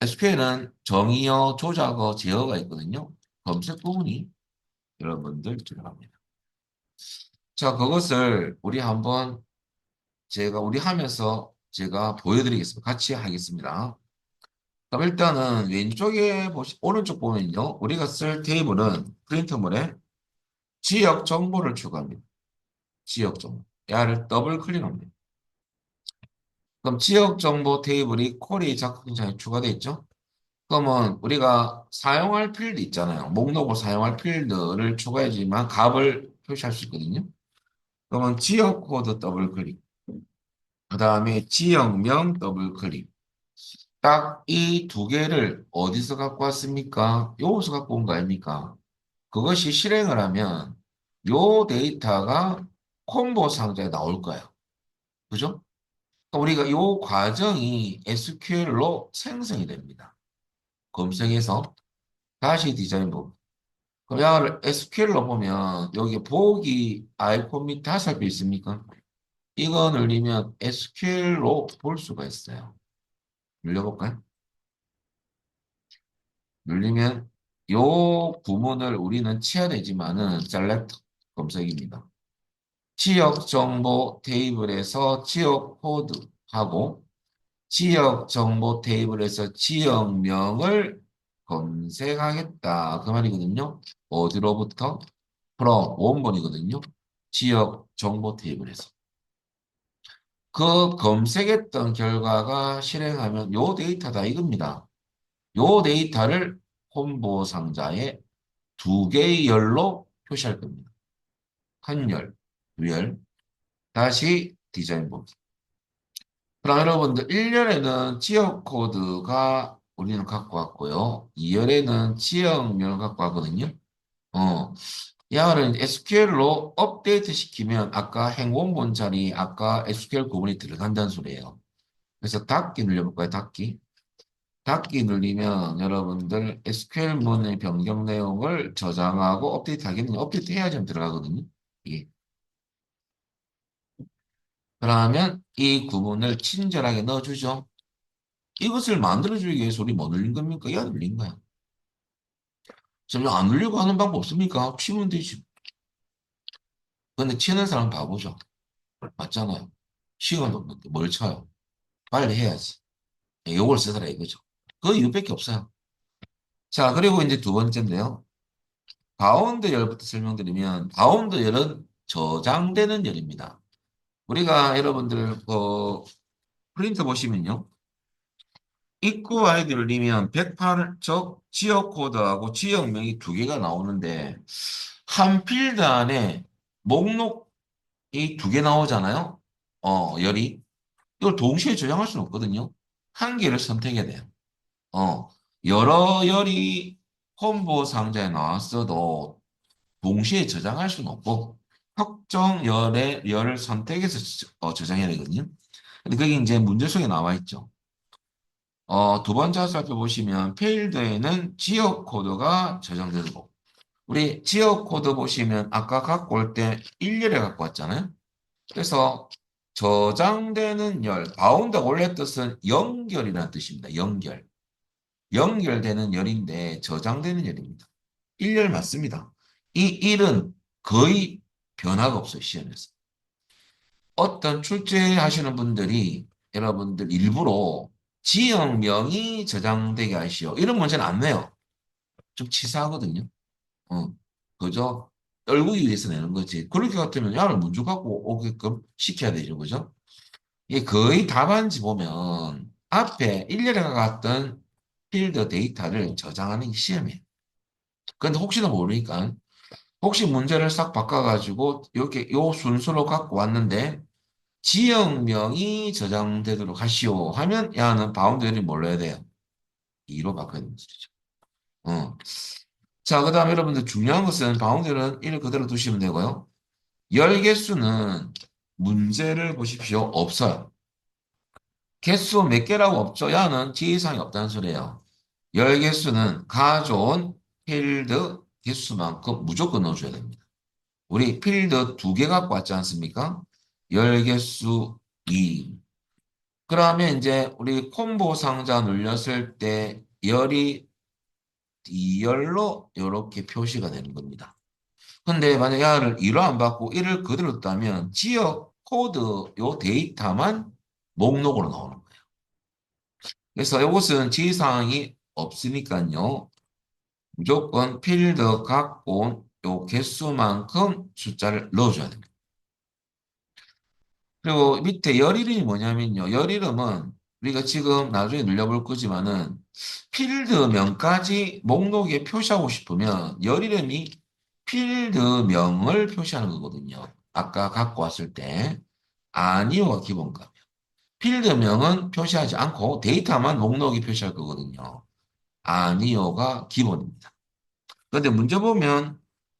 SQL은 정의어, 조작어, 제어가 있거든요. 검색 부분이 여러분들 들어갑니다. 자, 그것을 우리 한번 우리 하면서 제가 보여드리겠습니다. 같이 하겠습니다. 그럼 일단은 오른쪽 보면요. 우리가 쓸 테이블은 프린터물에 지역 정보를 추가합니다. 지역 정보. 야를 더블 클릭합니다. 그럼 지역 정보 테이블이 쿼리 작성창에 추가되어 있죠? 그러면 우리가 사용할 필드 있잖아요. 목록을 사용할 필드를 추가해주지만 값을 표시할 수 있거든요. 그러면 지역 코드 더블 클릭. 그 다음에 지역명 더블 클릭. 딱 이 두 개를 어디서 갖고 왔습니까? 여기서 갖고 온 거 아닙니까? 그것이 실행을 하면 요 데이터가 콤보 상자에 나올 거예요. 그죠? 그러니까 우리가 요 과정이 SQL로 생성이 됩니다. 검색해서 다시 디자인 보기. 그럼 야를 SQL로 보면 여기 보기 아이콘 밑에 화살표 있습니까? 이거 눌리면 SQL로 볼 수가 있어요. 눌려볼까요? 눌리면 요 구문을 우리는 치야 되지만은 셀렉트 검색입니다. 지역 정보 테이블에서 지역 코드하고 지역 정보 테이블에서 지역명을 검색하겠다. 그 말이거든요. 어디로부터? from 원본이거든요. 지역 정보 테이블에서. 그 검색했던 결과가 실행하면 요 데이터다 이겁니다. 요 데이터를 콤보 상자에 두 개의 열로 표시할 겁니다. 한 열, 두 열, 다시 디자인 보기. 그럼 여러분들 1열에는 지역 코드가 우리는 갖고 왔고요. 2열에는 지역명을 갖고 왔거든요. 어, 야를 SQL로 업데이트 시키면 아까 행원본 자리 아까 SQL 구문이 들어간다는 소리예요. 그래서 닫기 눌려볼까요? 닫기. 닫기 눌리면 여러분들 SQL 문의 변경 내용을 저장하고 업데이트 하겠네요. 업데이트 해야지 들어가거든요. 이게. 그러면 이 구문을 친절하게 넣어주죠. 이것을 만들어주기 위해서 우리 뭐 눌린 겁니까? 야 눌린 거야. 지금 안 눌리고 하는 방법 없습니까? 치면 되지. 근데 치는 사람 바보죠. 맞잖아요. 시간도 없는데 뭘 쳐요? 빨리 해야지. 요걸 쓰더라 이거죠. 그 이유밖에 없어요. 자, 그리고 이제 두 번째인데요. 바운드 열부터 설명드리면 바운드 열은 저장되는 열입니다. 우리가 여러분들 프린터 보시면요. 입구 아이디를 넣으면 108적 지역 코드하고 지역명이 두 개가 나오는데 한 필드 안에 목록이 두 개 나오잖아요. 열이. 이걸 동시에 저장할 수는 없거든요. 한 개를 선택해야 돼요. 어, 여러 열이 콤보 상자에 나왔어도 동시에 저장할 수는 없고 특정 열을 선택해서 저장해야 되거든요. 근데 그게 이제 문제 속에 나와 있죠. 두 번째 살펴보시면 필드에는 지역 코드가 저장되고 우리 지역 코드 보시면 아까 갖고 올 때 1열에 갖고 왔잖아요. 그래서 저장되는 열, 바운드 원래 뜻은 연결이라는 뜻입니다. 연결. 연결되는 열인데 저장되는 열입니다. 1열 맞습니다. 이 1은 거의 변화가 없어요, 시험에서. 어떤 출제하시는 분들이 여러분들 일부러 지역명이 저장되게 하시오. 이런 문제는 안 내요. 좀 치사하거든요. 어, 그죠? 떨구기 위해서 내는 거지. 그렇게 같으면 야를 문제 갖고 오게끔 시켜야 되죠. 그죠? 이게 거의 답안지 보면 앞에 일렬에 갔던 필드 데이터를 저장하는 게 시험이에요. 근데 혹시나 모르니까 혹시 문제를 싹 바꿔가지고 이렇게 요 순서로 갖고 왔는데 지역명이 저장되도록 하시오 하면 야는 바운드를 몰라야 돼요. 2로 바꿔야 되는 소리죠. 어. 자, 그 다음에 여러분들 중요한 것은 바운드는 1 그대로 두시면 되고요. 열 개수는 문제를 보십시오. 없어요. 개수 몇 개라고 없죠? 야는 지이상이 없다는 소리예요. 열 개수는 가져온 필드 개수만큼 무조건 넣어줘야 됩니다. 우리 필드 두 개 갖고 왔지 않습니까? 열 개수 2. 그러면 이제 우리 콤보 상자 눌렸을 때 열이 D열로 이렇게 표시가 되는 겁니다. 근데 만약 야를 2로 안 받고 1을 그대로 따면 지역 코드 요 데이터만 목록으로 나오는 거예요. 그래서 이것은 지사항이 없으니까요. 무조건 필드 갖고 온 요 개수만큼 숫자를 넣어줘야 됩니다. 그리고 밑에 열 이름이 뭐냐면요. 열 이름은 우리가 지금 나중에 눌려볼 거지만은 필드명까지 목록에 표시하고 싶으면 열 이름이 필드명을 표시하는 거거든요. 아까 갖고 왔을 때 아니오가 기본값이에요. 필드명은 표시하지 않고 데이터만 목록에 표시할 거거든요. 아니오가 기본입니다. 그런데 문제 보면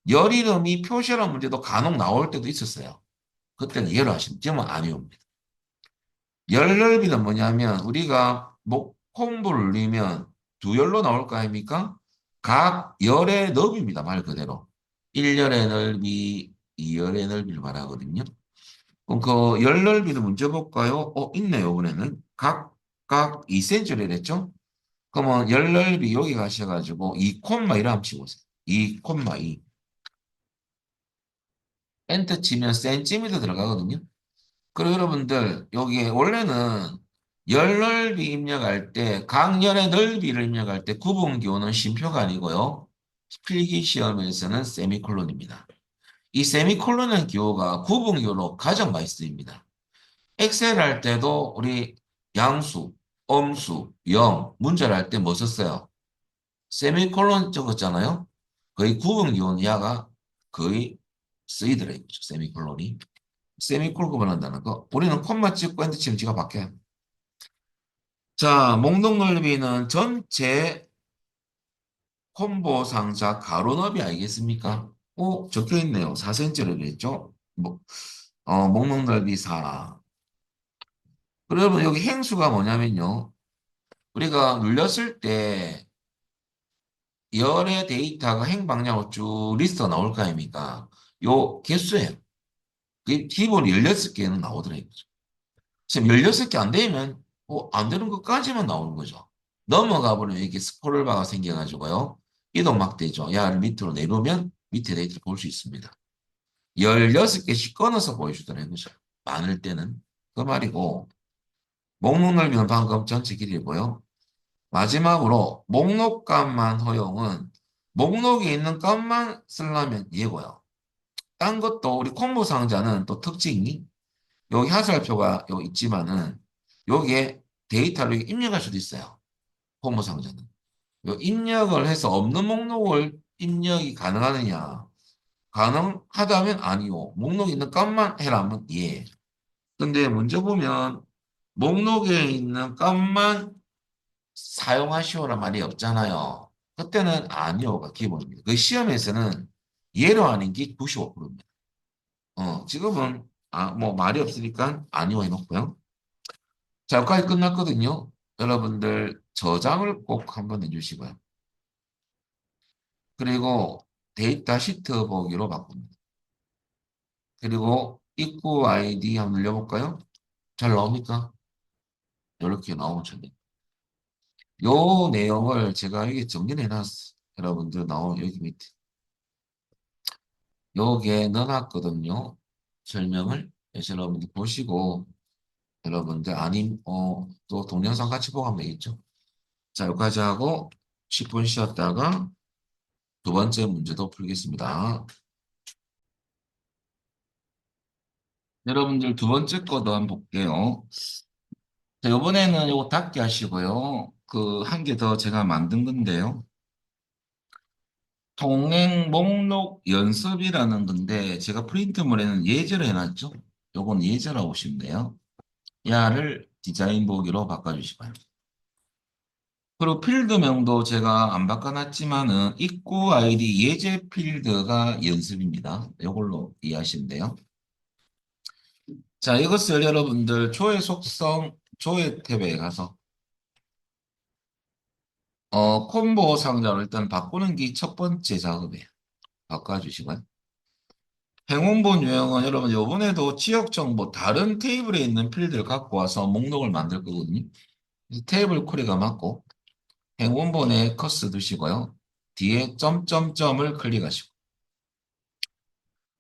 열 이름이 표시하는 문제도 간혹 나올 때도 있었어요. 그때는 이해를 하시면 지금은 아니옵니다. 열 넓이는 뭐냐면 우리가 목 콤보를 눌리면 두 열로 나올 거 아닙니까? 각 열의 넓이입니다. 말 그대로. 1열의 넓이, 2열의 넓이를 말하거든요. 그럼 그 열 넓이는 문제 볼까요? 있네요, 이번에는. 각각 2cm를 했죠? 그러면 열 넓이 여기 가셔가지고 2, 이라 한번 치고세요. 2, 2. 엔터 치면 센티미터 들어가거든요. 그리고 여러분들 여기 원래는 열 넓이 입력할 때 각 열의 넓이를 입력할 때 구분기호는 쉼표가 아니고요. 필기 시험에서는 세미콜론입니다. 이 세미콜론의 기호가 구분기호로 가장 많이 쓰입니다. 엑셀 할 때도 우리 양수, 엄수, 영, 문자를 할 때 뭐 썼어요? 세미콜론 적었잖아요. 거의 구분기호는 야가 거의 쓰이더래요. 세미콜론이. 세미콜 구분한다는 거. 우리는 콤마 찍고 엔터 치면 지가 바뀌어요. 자, 목록 넓이는 전체 콤보 상자 가로 넓이 알겠습니까? 적혀 있네요. 4cm로 되어 뭐, 목록 넓이 4. 그러면 여기 행수가 뭐냐면요. 우리가 눌렸을 때 열의 데이터가 행방향으로 쭉 리스트가 나올 거 아닙니까? 요 개수예요. 기본 16개는 나오더라고요. 지금 16개 안 되면 안 되는 것까지만 나오는 거죠. 넘어가 버리면 이렇게 스크롤바가 생겨가지고요. 이동막 되죠. 야를 밑으로 내려오면 밑에 데이터를 볼 수 있습니다. 16개씩 꺼내서 보여주더라고요. 그죠? 많을 때는. 그 말이고 목록 넓이는 방금 전체 길이고요. 마지막으로 목록값만 허용은 목록에 있는 값만 쓰려면 이거요. 딴 것도 우리 콤보 상자는 또 특징이 여기 하살표가 여기 있지만은 여기에 데이터를 입력할 수도 있어요. 콤보 상자는. 요 입력을 해서 없는 목록을 입력이 가능하느냐? 가능하다면 아니요. 목록에 있는 값만 해라면 예. 근데 문제 보면 목록에 있는 값만 사용하시오란 말이 없잖아요. 그때는 아니오가 기본입니다. 그 시험에서는 예로 하는 게 95%입니다. 지금은 뭐 말이 없으니까 아니오 해놓고요. 자, 여기까지 끝났거든요. 여러분들 저장을 꼭 한번 해주시고요. 그리고 데이터 시트 보기로 바꿉니다. 그리고 입구 아이디 한번 눌려볼까요? 잘 나옵니까? 이렇게 나오면 좋네요. 요 내용을 제가 여기 정리를 해놨어요. 여러분들 나온 여기 밑에. 요게 넣어놨거든요. 설명을. 그래서 여러분들 보시고 여러분들 아님 또 동영상 같이 보고 하면 되겠죠. 자, 여기까지 하고 10분 쉬었다가 두 번째 문제도 풀겠습니다. 여러분들 두 번째 거도 한번 볼게요. 자, 이번에는 요거 닫게 하시고요. 그 한 개 더 제가 만든 건데요. 통행 목록 연습이라는 건데 제가 프린트물에는 예제를 해놨죠. 요건 예제라고 보시면 돼요. 야를 디자인 보기로 바꿔주시고요. 그리고 필드명도 제가 안 바꿔놨지만은 입구 아이디 예제 필드가 연습입니다. 이걸로 이해하시면 돼요. 자, 이것을 여러분들 조회 속성 조회 탭에 가서 콤보 상자로 일단 바꾸는 게 첫 번째 작업이에요. 바꿔주시고요. 행운본 유형은 여러분 요번에도 지역 정보 다른 테이블에 있는 필드를 갖고 와서 목록을 만들 거거든요. 그래서 테이블 코리가 맞고 행운본에 커스 두시고요. 뒤에 점점점을 클릭하시고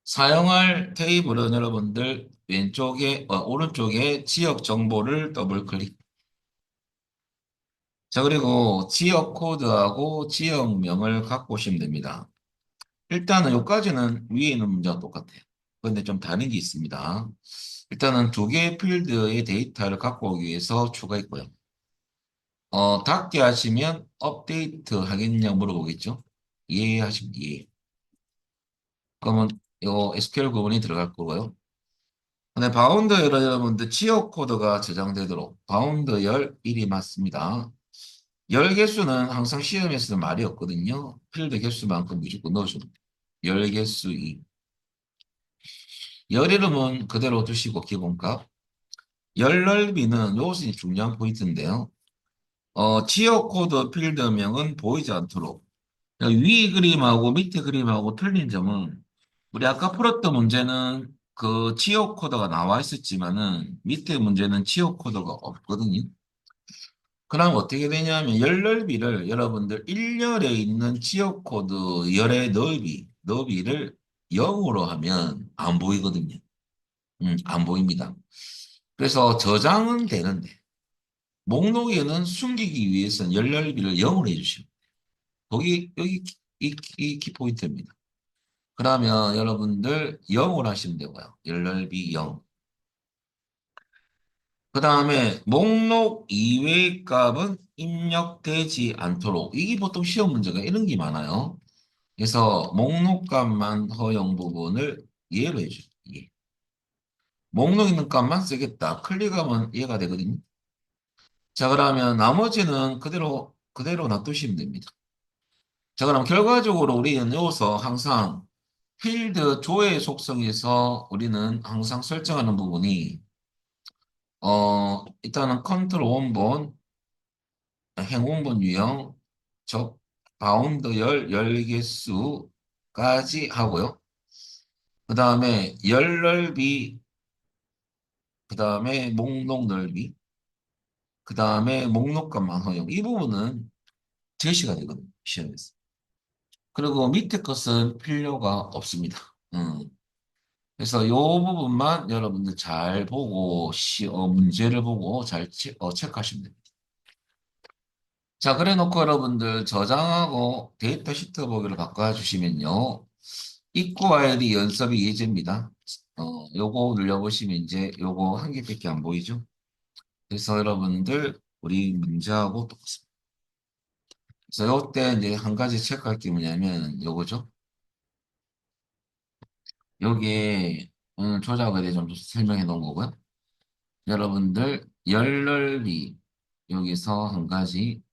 사용할 테이블은 여러분들 왼쪽에 오른쪽에 지역 정보를 더블 클릭. 자, 그리고 지역 코드하고 지역명을 갖고 오시면 됩니다. 일단은 여기까지는 위에 있는 문제와 똑같아요. 그런데 좀 다른 게 있습니다. 일단은 두 개의 필드의 데이터를 갖고 오기 위해서 추가했고요. 닫게 하시면 업데이트 하겠냐 물어보겠죠? 이해하시면 이해. 그러면 요 SQL 부분이 들어갈 거고요. 근데 바운드 여러분들 지역 코드가 저장되도록 바운드 열 1이 맞습니다. 열 개수는 항상 시험에서 말이 없거든요. 필드 개수만큼 무조건 넣어줍니다. 열 개수 2. 열 이름은 그대로 두시고 기본값. 열 넓이는 이것이 중요한 포인트인데요. 지역 코드 필드명은 보이지 않도록. 그러니까 위 그림하고 밑에 그림하고 틀린 점은 우리 아까 풀었던 문제는 그 지역 코드가 나와 있었지만은 밑에 문제는 지역 코드가 없거든요. 그럼 어떻게 되냐면 열 넓이를 여러분들 1열에 있는 지역 코드 열의 너비를 0으로 하면 안 보이거든요. 안 보입니다. 그래서 저장은 되는데 목록에는 숨기기 위해서는 열 넓이를 0으로 해주시면 거기 여기 이 키포인트입니다. 그러면 여러분들 0으로 하시면 되고요. 열 넓이 0. 그 다음에 목록 이외의 값은 입력되지 않도록. 이게 보통 시험 문제가 이런 게 많아요. 그래서 목록 값만 허용 부분을 예로 해주죠. 예. 목록 있는 값만 쓰겠다. 클릭하면 이해가 되거든요. 자, 그러면 나머지는 그대로 놔두시면 됩니다. 자, 그럼 결과적으로 우리는 여기서 항상 필드 조회 속성에서 우리는 항상 설정하는 부분이 일단은 컨트롤 원본 행운본 유형 적 바운드 열 개수까지 하고요. 그 다음에 열 넓이, 그 다음에 목록 넓이, 그 다음에 목록값만 허용. 이 부분은 제시가 되거든요. 시험에서. 그리고 밑에 것은 필요가 없습니다. 그래서 이 부분만 여러분들 잘 보고 문제를 보고 잘 체크하시면 됩니다. 자, 그래 놓고 여러분들 저장하고 데이터 시트 보기로 바꿔주시면요. 입구 아이디 연습이 예제입니다. 요거 눌러보시면 이제 요거 한 개밖에 안 보이죠? 그래서 여러분들 우리 문제하고 똑같습니다. 그래서 요때 이제 한 가지 체크할 게 뭐냐면 요거죠. 여기에 조작에 대해 좀 설명해 놓은 거고요. 여러분들 열널리 여기서 한 가지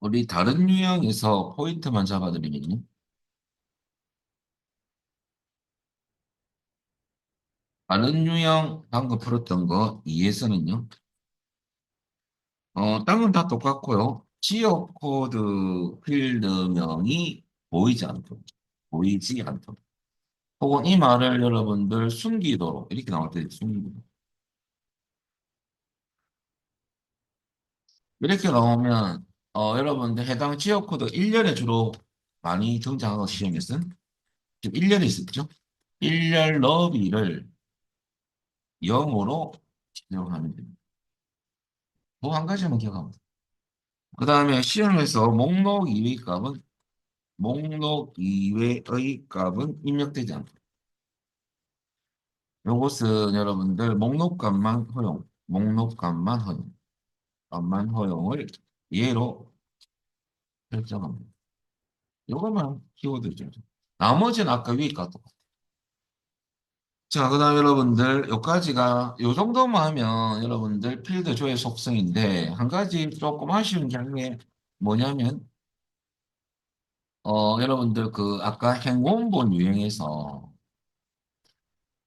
우리 다른 유형에서 포인트만 잡아드리면요. 다른 유형 방금 풀었던 거 2에서는요. 딴 건 다 똑같고요. 지역 코드 필드명이 보이지 않도록. 혹은 이 말을 여러분들 숨기도록 이렇게 나올 때 숨기도록. 이렇게 나오면 여러분들 해당 지역 코드 1년에 주로 많이 등장하고 시험에서는 지금 1년에 있었죠. 1년 너비를 0으로 지정하면 됩니다. 뭐 한 가지만 기억하면 돼요. 그 다음에 시험에서 목록 이외의 값은 입력되지 않고 요것은 여러분들 목록값만 허용. 목록 값만 허용을 예로 설정합니다. 이것만 키워드죠. 나머지는 아까 위에 것도. 자, 그다음 여러분들 요까지가 요 정도만 하면 여러분들 필드 조회 속성인데 한 가지 조금 아쉬운 게 뭐냐면 여러분들 그 아까 행원본 유형에서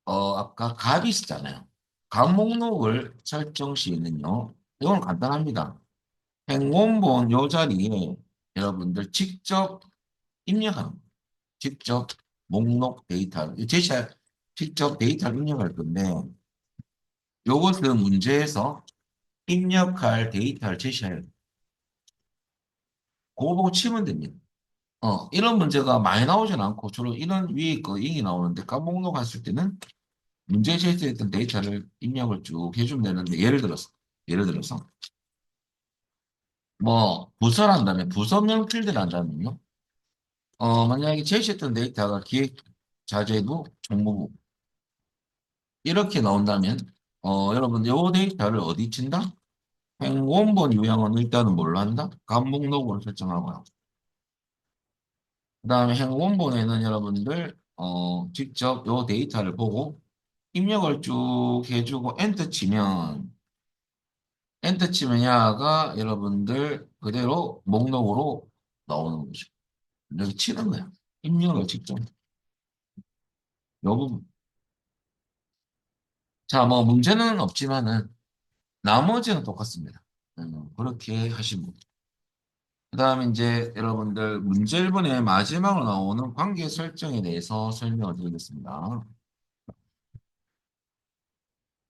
아까 값이 있었잖아요. 값 목록을 설정 시에는요. 이건 간단합니다. 행원본 요 자리에 여러분들 직접 입력하는 거예요. 직접 목록 데이터를 직접 데이터를 입력할 건데 요것은 문제에서 입력할 데이터를 제시해야 돼요. 그거 보고 치면 됩니다. 이런 문제가 많이 나오진 않고 주로 이런 위에 거 인이 나오는데 값 목록 했을 때는 문제 제시했던 데이터를 입력을 쭉 해주면 되는데 예를 들어서 뭐 부서란다면 부서명 필드를 한다면요. 만약에 제시했던 데이터가 기획 자재부 총무부 이렇게 나온다면 여러분 요 데이터를 어디 친다? 행원본 유형은 일단은 뭘로 한다? 값 목록으로 설정하고요. 그다음에 행원본에는 여러분들 직접 요 데이터를 보고 입력을 쭉 해주고 엔터 치면 야가 여러분들 그대로 목록으로 나오는 거죠. 여기 치는 거야. 입력을 직접. 요 부분. 자, 뭐 문제는 없지만은 나머지는 똑같습니다. 그렇게 하시면 됩니다. 그다음에 이제 여러분들 문제 1번의 마지막으로 나오는 관계 설정에 대해서 설명을 드리겠습니다.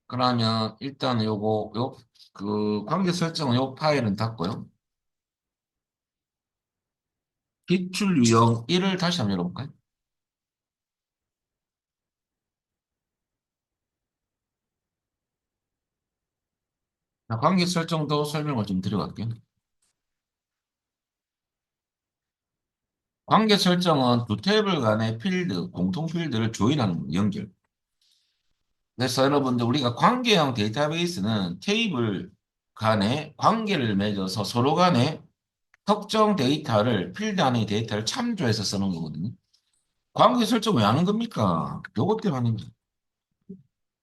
그러면 일단 그 관계 설정은 요 파일은 닫고요. 기출 유형 1을 다시 한번 열어볼까요? 자, 관계 설정도 설명을 좀 드려갈게요. 관계 설정은 두 테이블 간의 필드, 공통 필드를 조인하는 연결. 그래서 여러분들 우리가 관계형 데이터베이스는 테이블 간에 관계를 맺어서 서로 간에 특정 데이터를 필드 안의 데이터를 참조해서 쓰는 거거든요. 관계 설정 왜 하는 겁니까? 요것 때문에 하는 거예요.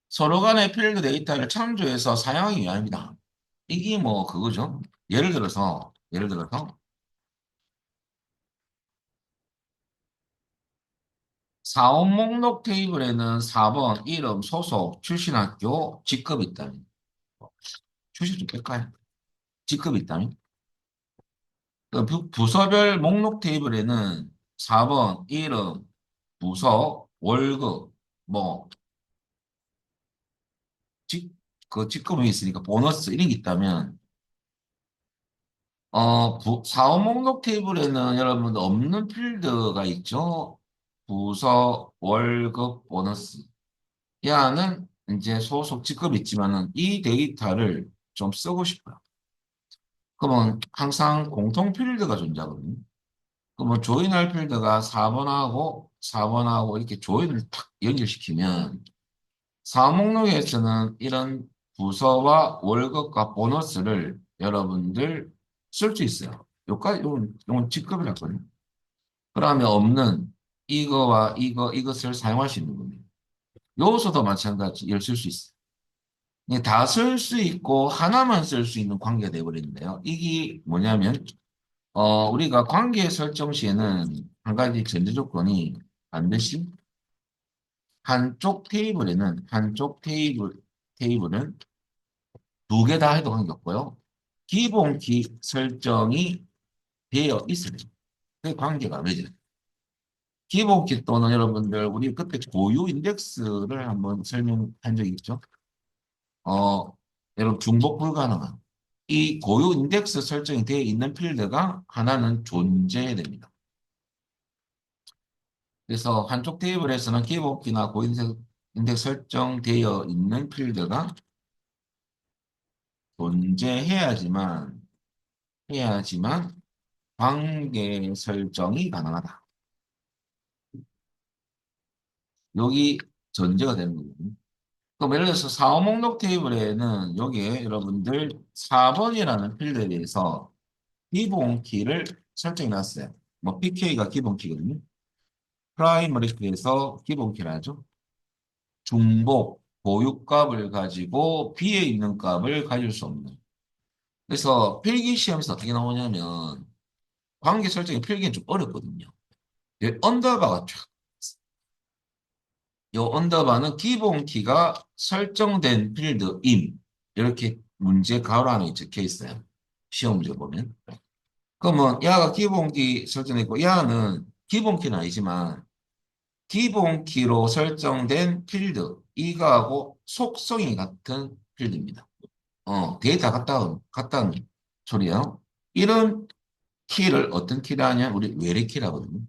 서로 간의 필드 데이터를 참조해서 사용하기 위함이다. 이게 뭐 그거죠. 예를 들어서 사원 목록 테이블에는 4번 이름, 소속, 출신 학교, 직급 있다면. 출신 좀 뺄까요? 직급 있다면. 그 부서별 목록 테이블에는 4번 이름, 부서, 월급, 뭐, 직, 그 직급이 있으니까 보너스 이런 게 있다면, 사원 목록 테이블에는 여러분들 없는 필드가 있죠. 부서, 월급, 보너스. 야는 이제 소속 직급이 있지만은 이 데이터를 좀 쓰고 싶어요. 그러면 항상 공통 필드가 존재하거든요. 그러면 조인할 필드가 4번하고 이렇게 조인을 탁 연결시키면 사목록에서는 이런 부서와 월급과 보너스를 여러분들 쓸 수 있어요. 요까지, 요건 직급이라거든요. 그러면 없는 이거와 이것을 사용할 수 있는 겁니다. 요소도 마찬가지, 열 쓸 수 있어요. 다 쓸 수 있고 하나만 쓸 수 있는 관계가 되어버리는데요. 이게 뭐냐면 우리가 관계 설정 시에는 한 가지 전제 조건이 반드시 한쪽 테이블은 두 개 다 해도 관계없고요. 기본 키 설정이 되어 있어야 돼요. 그 관계가 맺어요. 기본 키 또는 여러분들 우리 그때 고유 인덱스를 한번 설명한 적이 있죠. 여러분 중복 불가능한 이 고유 인덱스 설정이 되어 있는 필드가 하나는 존재해야 됩니다. 그래서 한쪽 테이블에서는 기본키나 고유 인덱스 설정되어 있는 필드가 존재해야지만 해야지만 관계 설정이 가능하다. 여기 전제가 되는 거거든요. 그럼 예를 들어서 사업 목록 테이블에는 여기에 여러분들 4번이라는 필드에 대해서 기본 키를 설정해 놨어요. 뭐 PK가 기본 키거든요. 프라이머리 키에서 기본 키를 하죠. 중복, 보육값을 가지고 B에 있는 값을 가질 수 없는. 그래서 필기 시험에서 어떻게 나오냐면 관계 설정이 필기는 좀 어렵거든요. 여기 언더바가 쫙. 이 언더바는 기본 키가 설정된 필드임. 이렇게 문제 가로 안에 적혀 있어요. 시험 문제 보면. 그러면 야가 기본 키 설정했고 야는 기본 키는 아니지만 기본 키로 설정된 필드 이거하고 속성이 같은 필드입니다. 데이터 같다는 소리예요. 이런 키를 어떤 키라 하냐? 우리 외래 키라거든요.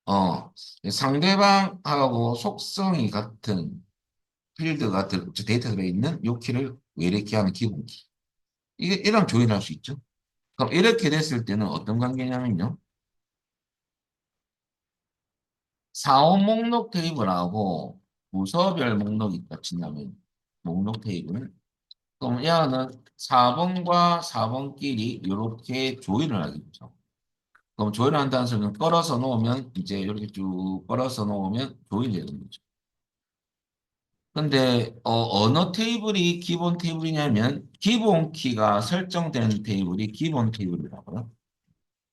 어, 상대방하고 속성이 같은 필드가 데이터들에 있는 요 키를 외래키 하는 기본 키. 이게 이랑 조인할 수 있죠. 그럼 이렇게 됐을 때는 어떤 관계냐면요. 사업 목록 테이블하고 부서별 목록이 겹친다면 목록 테이블. 그럼 얘는 4번과 4번끼리 이렇게 조인을 하겠죠. 그럼 조인을 한다는 소리는 걸어서 놓으면 이제 이렇게 쭉 걸어서 놓으면 조인이 되는 거죠. 근데 어느 테이블이 기본 테이블이냐면 기본 키가 설정된 테이블이 기본 테이블이라고요.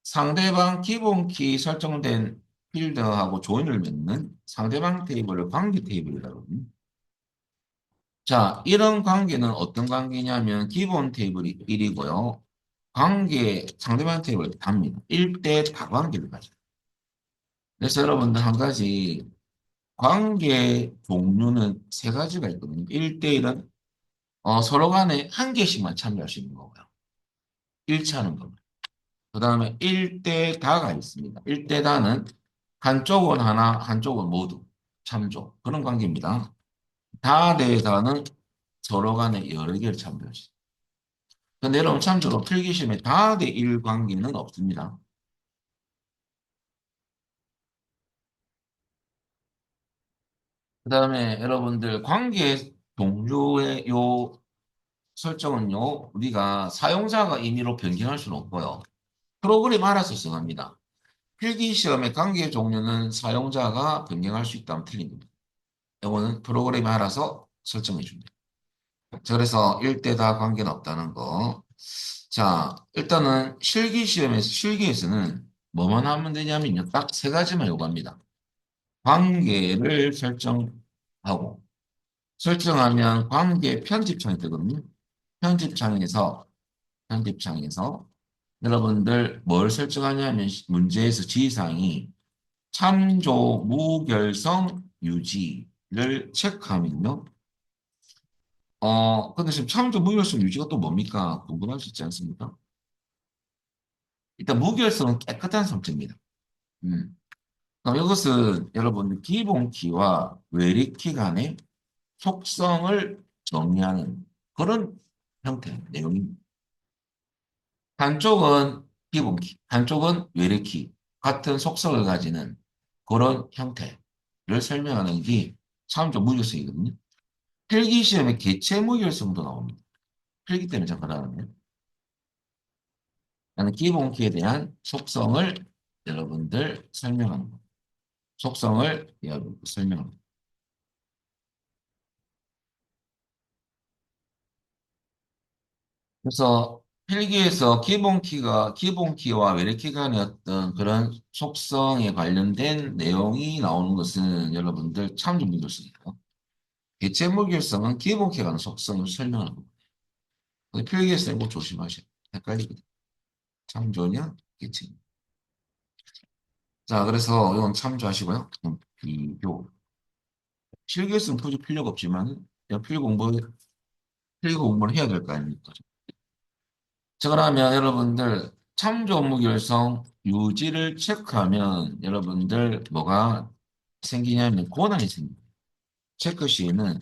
상대방 기본 키 설정된 필드하고 조인을 맺는 상대방 테이블을 관계 테이블이라고 하거든요. 자, 이런 관계는 어떤 관계냐면 기본 테이블이 1이고요. 관계 상대방 테이블 답니다. 1대 다관계를 가져요. 그래서 여러분들 한 가지 관계 종류는 세 가지가 있거든요. 1대1은 서로 간에 한 개씩만 참여할 수 있는 거고요. 일치하는 겁니다. 그 다음에 1대 다가 있습니다. 1대 다는 한쪽은 하나, 한쪽은 모두 참조. 그런 관계입니다. 다 대 다는 서로 간에 여러 개를 참조할 수 있습니다. 근데 여러분 참조로 필기시험에 다 대 일 관계는 없습니다. 그 다음에 여러분들 관계 종류의 요 설정은요, 우리가 사용자가 임의로 변경할 수는 없고요. 프로그램 알아서 정합니다. 필기시험의 관계 종류는 사용자가 변경할 수 있다면 틀립니다. 이거는 프로그램이 알아서 설정해 줍니다. 자, 그래서 1대 다 관계는 없다는 거. 자, 일단은 실기에서는 뭐만 하면 되냐면요. 딱 세 가지만 요구합니다. 관계를 설정하고, 설정하면 관계 편집창이 뜨거든요. 편집창에서, 편집창에서 여러분들 뭘 설정하냐면 문제에서 지시사항이 참조 무결성 유지를 체크하면요. 근데 지금 참조 무결성 유지가 또 뭡니까? 궁금할 수 있지 않습니까? 일단 무결성은 깨끗한 성체입니다. 음. 그럼 이것은 여러분들 기본키와 외리키 간의 속성을 정의하는 그런 형태, 내용입니다. 한쪽은 기본키, 한쪽은 외래키 같은 속성을 가지는 그런 형태를 설명하는 게 참조 무결성이거든요. 필기 시험에 개체 무결성도 나옵니다. 필기 때문에 잠깐 나오면 나는 기본키에 대한 속성을 여러분들 설명하는 거. 속성을 여러분 설명하는 거. 그래서 필기에서 기본키와 외래키 간의 어떤 그런 속성에 관련된 내용이 나오는 것은 여러분들 참조 무결성이에요. 개체 무결성은 기본키에 관한 속성을 설명하는 겁니다. 근데 필기에서 이거 조심하셔야 돼요. 헷갈리거든요. 참조냐, 개체. 자, 그래서 이건 참조하시고요. 비교. 실기에서는 굳이 필요가 없지만, 그냥 필기 공부를 해야 될 거 아닙니까? 자, 그러면 여러분들 참조 무결성 유지를 체크하면 여러분들 뭐가 생기냐면 권한이 생깁니다. 체크 시에는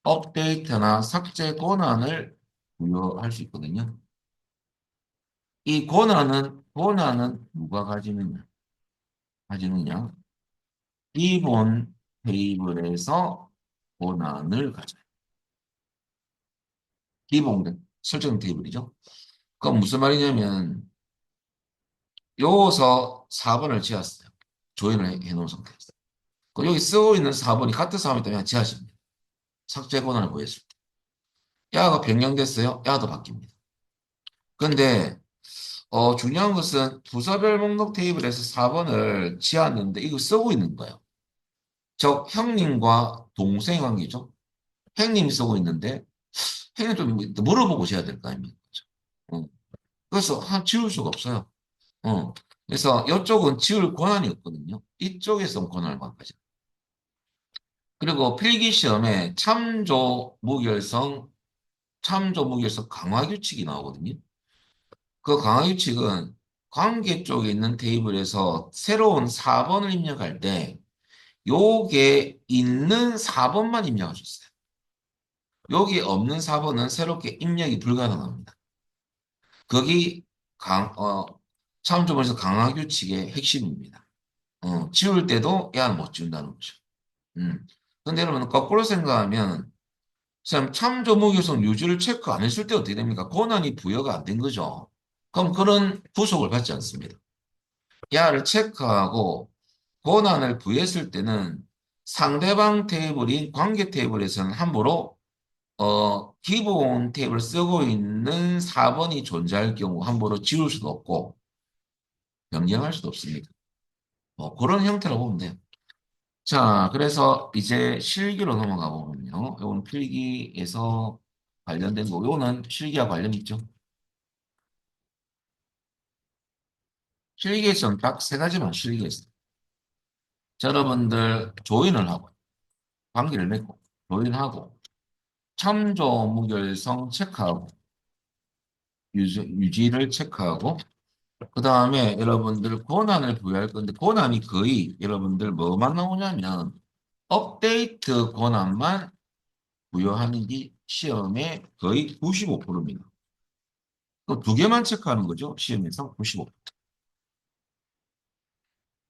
업데이트나 삭제 권한을 부여할 수 있거든요. 이 권한은 누가 가지느냐? 기본 테이블에서 권한을 가져요. 기본 설정 테이블이죠. 그건 무슨 말이냐면 요서 4번을 지었어요. 조인을 해놓은 상태에서. 그럼 여기 쓰고 있는 4번이 같은 사람이 때문에 지하십니다. 삭제 권한을 보였을 때. 야가 변경됐어요. 야도 바뀝니다. 근데 중요한 것은 부서별 목록 테이블에서 4번을 지었는데 이거 쓰고 있는 거예요. 즉 형님과 동생 관계죠. 형님이 쓰고 있는데 형님 좀 물어보고 지어야 될 거 아닙니까? 어. 그래서 지울 수가 없어요. 어. 그래서 이쪽은 지울 권한이 없거든요. 이쪽에서 권한을 바꿔죠. 그리고 필기 시험에 참조 무결성 강화 규칙이 나오거든요. 그 강화 규칙은 관계 쪽에 있는 테이블에서 새로운 4번을 입력할 때 요게 있는 4번만 입력하셨어요. 여기 없는 4번은 새롭게 입력이 불가능합니다. 거기 참조문에서 강화 규칙의 핵심입니다. 지울 때도 야는 못 지운다는 거죠. 음. 근데 여러분 거꾸로 생각하면 참조무결성 유지를 체크 안 했을 때 어떻게 됩니까? 권한이 부여가 안 된 거죠. 그럼 그런 구속을 받지 않습니다. 야를 체크하고 권한을 부여했을 때는 상대방 테이블인 관계 테이블에서는 함부로 기본 테이블 쓰고 있는 4번이 존재할 경우 함부로 지울 수도 없고 변경할 수도 없습니다. 뭐 그런 형태로 보면 돼요. 자, 그래서 이제 실기로 넘어가 보면요. 이건 필기에서 관련된 거. 이거는 실기와 관련 있죠. 실기에서는 딱 세 가지만 실기했어요. 자, 여러분들 조인을 하고 관계를 맺고 조인하고 참조 무결성 체크하고 유지를 체크하고 그 다음에 여러분들 권한을 부여할 건데 권한이 거의 여러분들 뭐만 나오냐면 업데이트 권한만 부여하는 게 시험의 거의 95%입니다. 그 두 개만 체크하는 거죠. 시험에서 95%.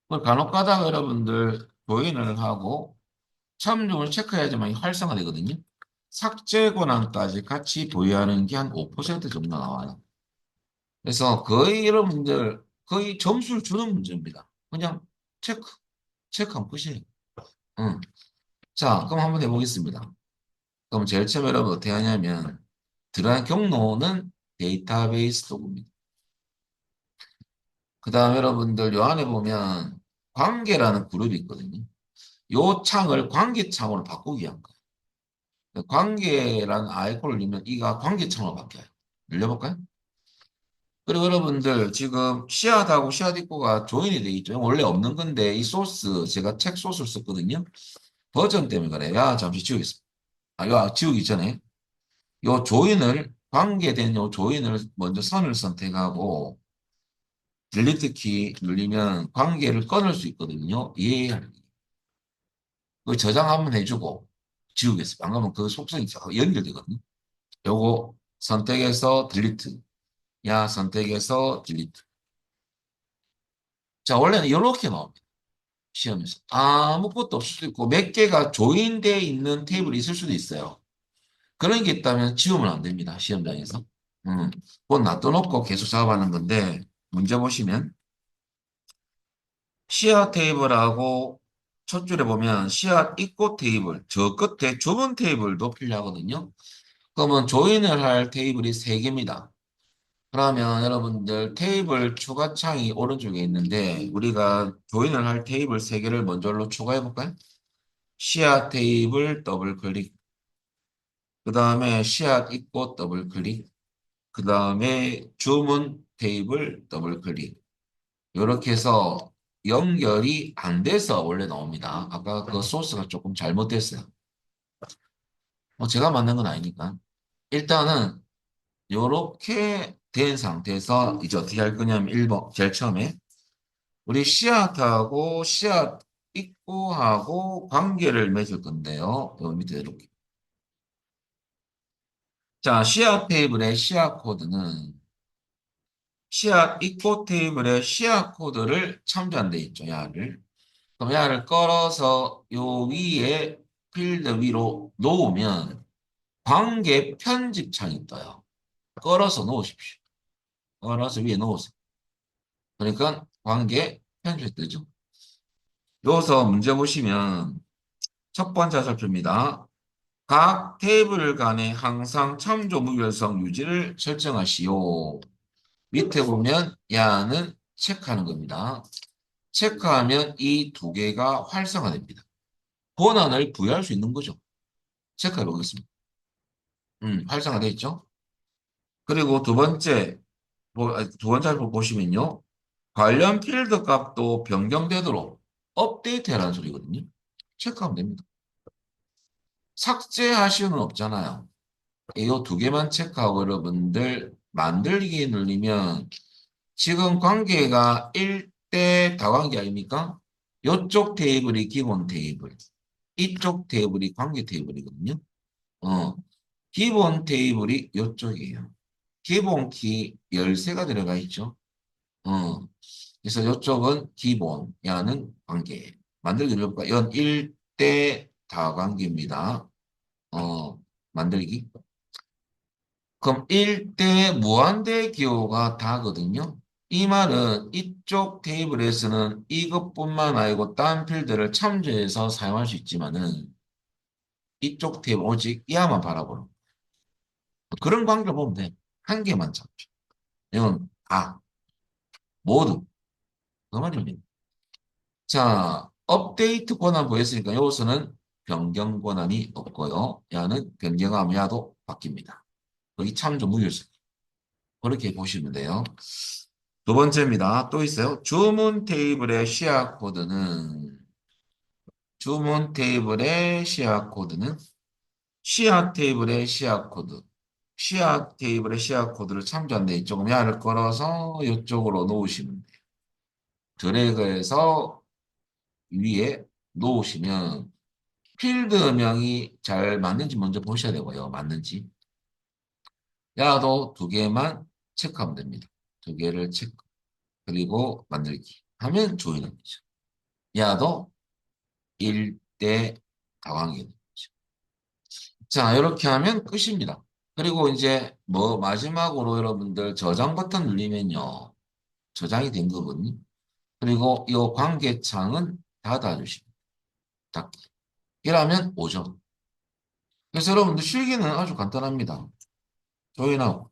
그걸 간혹 가다가 여러분들 조인을 하고 참조를 체크해야지만 활성화되거든요. 삭제 권한까지 같이 보유하는 게 한 5% 정도 나와요. 그래서 거의 여러분들 거의 점수를 주는 문제입니다. 그냥 체크, 체크하면 끝이에요. 응. 자, 그럼 한번 해보겠습니다. 그럼 제일 처음에 여러분 어떻게 하냐면 들어간 경로는 데이터베이스 도구입니다. 그 다음에 여러분들 요 안에 보면 관계라는 그룹이 있거든요. 요 창을 관계창으로 바꾸기 위한 거예요. 관계라는 아이콘을 누르면 이가 관계창으로 바뀌어요. 늘려볼까요? 그리고 여러분들 지금 씨앗하고 씨앗 입구가 조인이 돼 있죠. 원래 없는 건데 이 소스 제가 책 소스를 썼거든요. 버전 때문에 그래요. 야, 잠시 지우겠습니다. 요 지우기 전에 요 조인을 관계된 요 조인을 먼저 선을 선택하고 딜리트 키 누르면 관계를 끊을 수 있거든요. 예. 그 저장 한번 해주고 지우겠습니다. 안 그러면 그 속성이 연결되거든요. 요거 선택해서 딜리트. 야, 선택해서 딜리트. 자, 원래는 이렇게 나옵니다. 시험에서. 아무것도 없을 수도 있고 몇 개가 조인되어 있는 테이블이 있을 수도 있어요. 그런 게 있다면 지우면 안 됩니다. 시험장에서. 그건 놔둬놓고 계속 작업하는 건데 문제 보시면 씨앗 테이블하고 첫 줄에 보면 씨앗 입고 테이블 저 끝에 좁은 테이블도 필요하거든요. 그러면 조인을 할 테이블이 3개입니다. 그러면 여러분들 테이블 추가 창이 오른쪽에 있는데 우리가 조인을 할 테이블 3개를 먼저로 추가해 볼까요? 씨앗 테이블 더블 클릭 그 다음에 씨앗 입고 더블 클릭 그 다음에 주문 테이블 더블 클릭 이렇게 해서 연결이 안 돼서 원래 나옵니다. 아까 그 소스가 조금 잘못됐어요. 제가 만든 건 아니니까. 일단은 이렇게 된 상태에서 이제 어떻게 할 거냐면 1번 제일 처음에 우리 씨앗하고 씨앗 입구하고 관계를 맺을 건데요. 여기 밑에 이렇게. 자, 씨앗 테이블의 씨앗 코드는 씨앗 입구 테이블의 씨앗 코드를 참조한 데 있죠. 야를. 그럼 야를 끌어서 요 위에 필드 위로 놓으면 관계 편집창이 떠요. 걸어서 놓으십시오. 걸어서 위에 놓으세요. 그러니까 관계 편집이 뜨죠. 여기서 문제 보시면 첫 번째 살펴입니다. 각 테이블 간에 항상 참조 무결성 유지를 설정하시오. 밑에 보면 야는 체크하는 겁니다. 체크하면 이 두 개가 활성화됩니다. 권한을 부여할 수 있는 거죠. 체크해 보겠습니다. 활성화되어 있죠. 그리고 두 번째 보시면요. 관련 필드 값도 변경되도록 업데이트해라는 소리거든요. 체크하면 됩니다. 삭제하실 수는 없잖아요. 이 두 개만 체크하고 여러분들 만들기 누르면 지금 관계가 1대 다관계 아닙니까? 이쪽 테이블이 기본 테이블, 이쪽 테이블이 관계 테이블이거든요. 어, 기본 테이블이 이쪽이에요. 기본 키 열쇠가 들어가 있죠. 어, 그래서 이쪽은 기본, 야는 관계. 만들기 누를까? 이건 1대 다관계입니다. 만들기. 그럼 1대 무한대 기호가 다거든요. 이 말은 이쪽 테이블에서는 이것뿐만 아니고 다른 필드를 참조해서 사용할 수 있지만은 이쪽 테이블 오직 이하만 바라보는 그런 관계를 보면 돼. 한 개만 잡죠. 이건 다 모두 그 말입니다. 자, 업데이트 권한 보였으니까 여기서는 변경 권한이 없고요. 야는 변경하면 야도 바뀝니다. 여기 참조 무효성. 그렇게 보시면 돼요. 두 번째입니다. 또 있어요. 주문 테이블의 시약 코드는 시약 테이블의 시약 코드. 시약 테이블의 시약 코드를 참조한데 조금 야를 걸어서 이쪽으로 놓으시면 돼요. 드래그해서 위에 놓으시면 필드명이 잘 맞는지 먼저 보셔야 되고요. 맞는지. 야도 두 개만 체크하면 됩니다. 두 개를 체크. 그리고 만들기. 하면 조인하는 거죠. 야도 1대 다관계. 자, 이렇게 하면 끝입니다. 그리고 이제 뭐 마지막으로 여러분들 저장 버튼 누르면요. 저장이 된 거거든요. 그리고 이 관계창은 닫아주십니다. 닫기. 이러면 5점. 그래서 여러분들 실기는 아주 간단합니다. 조인하고,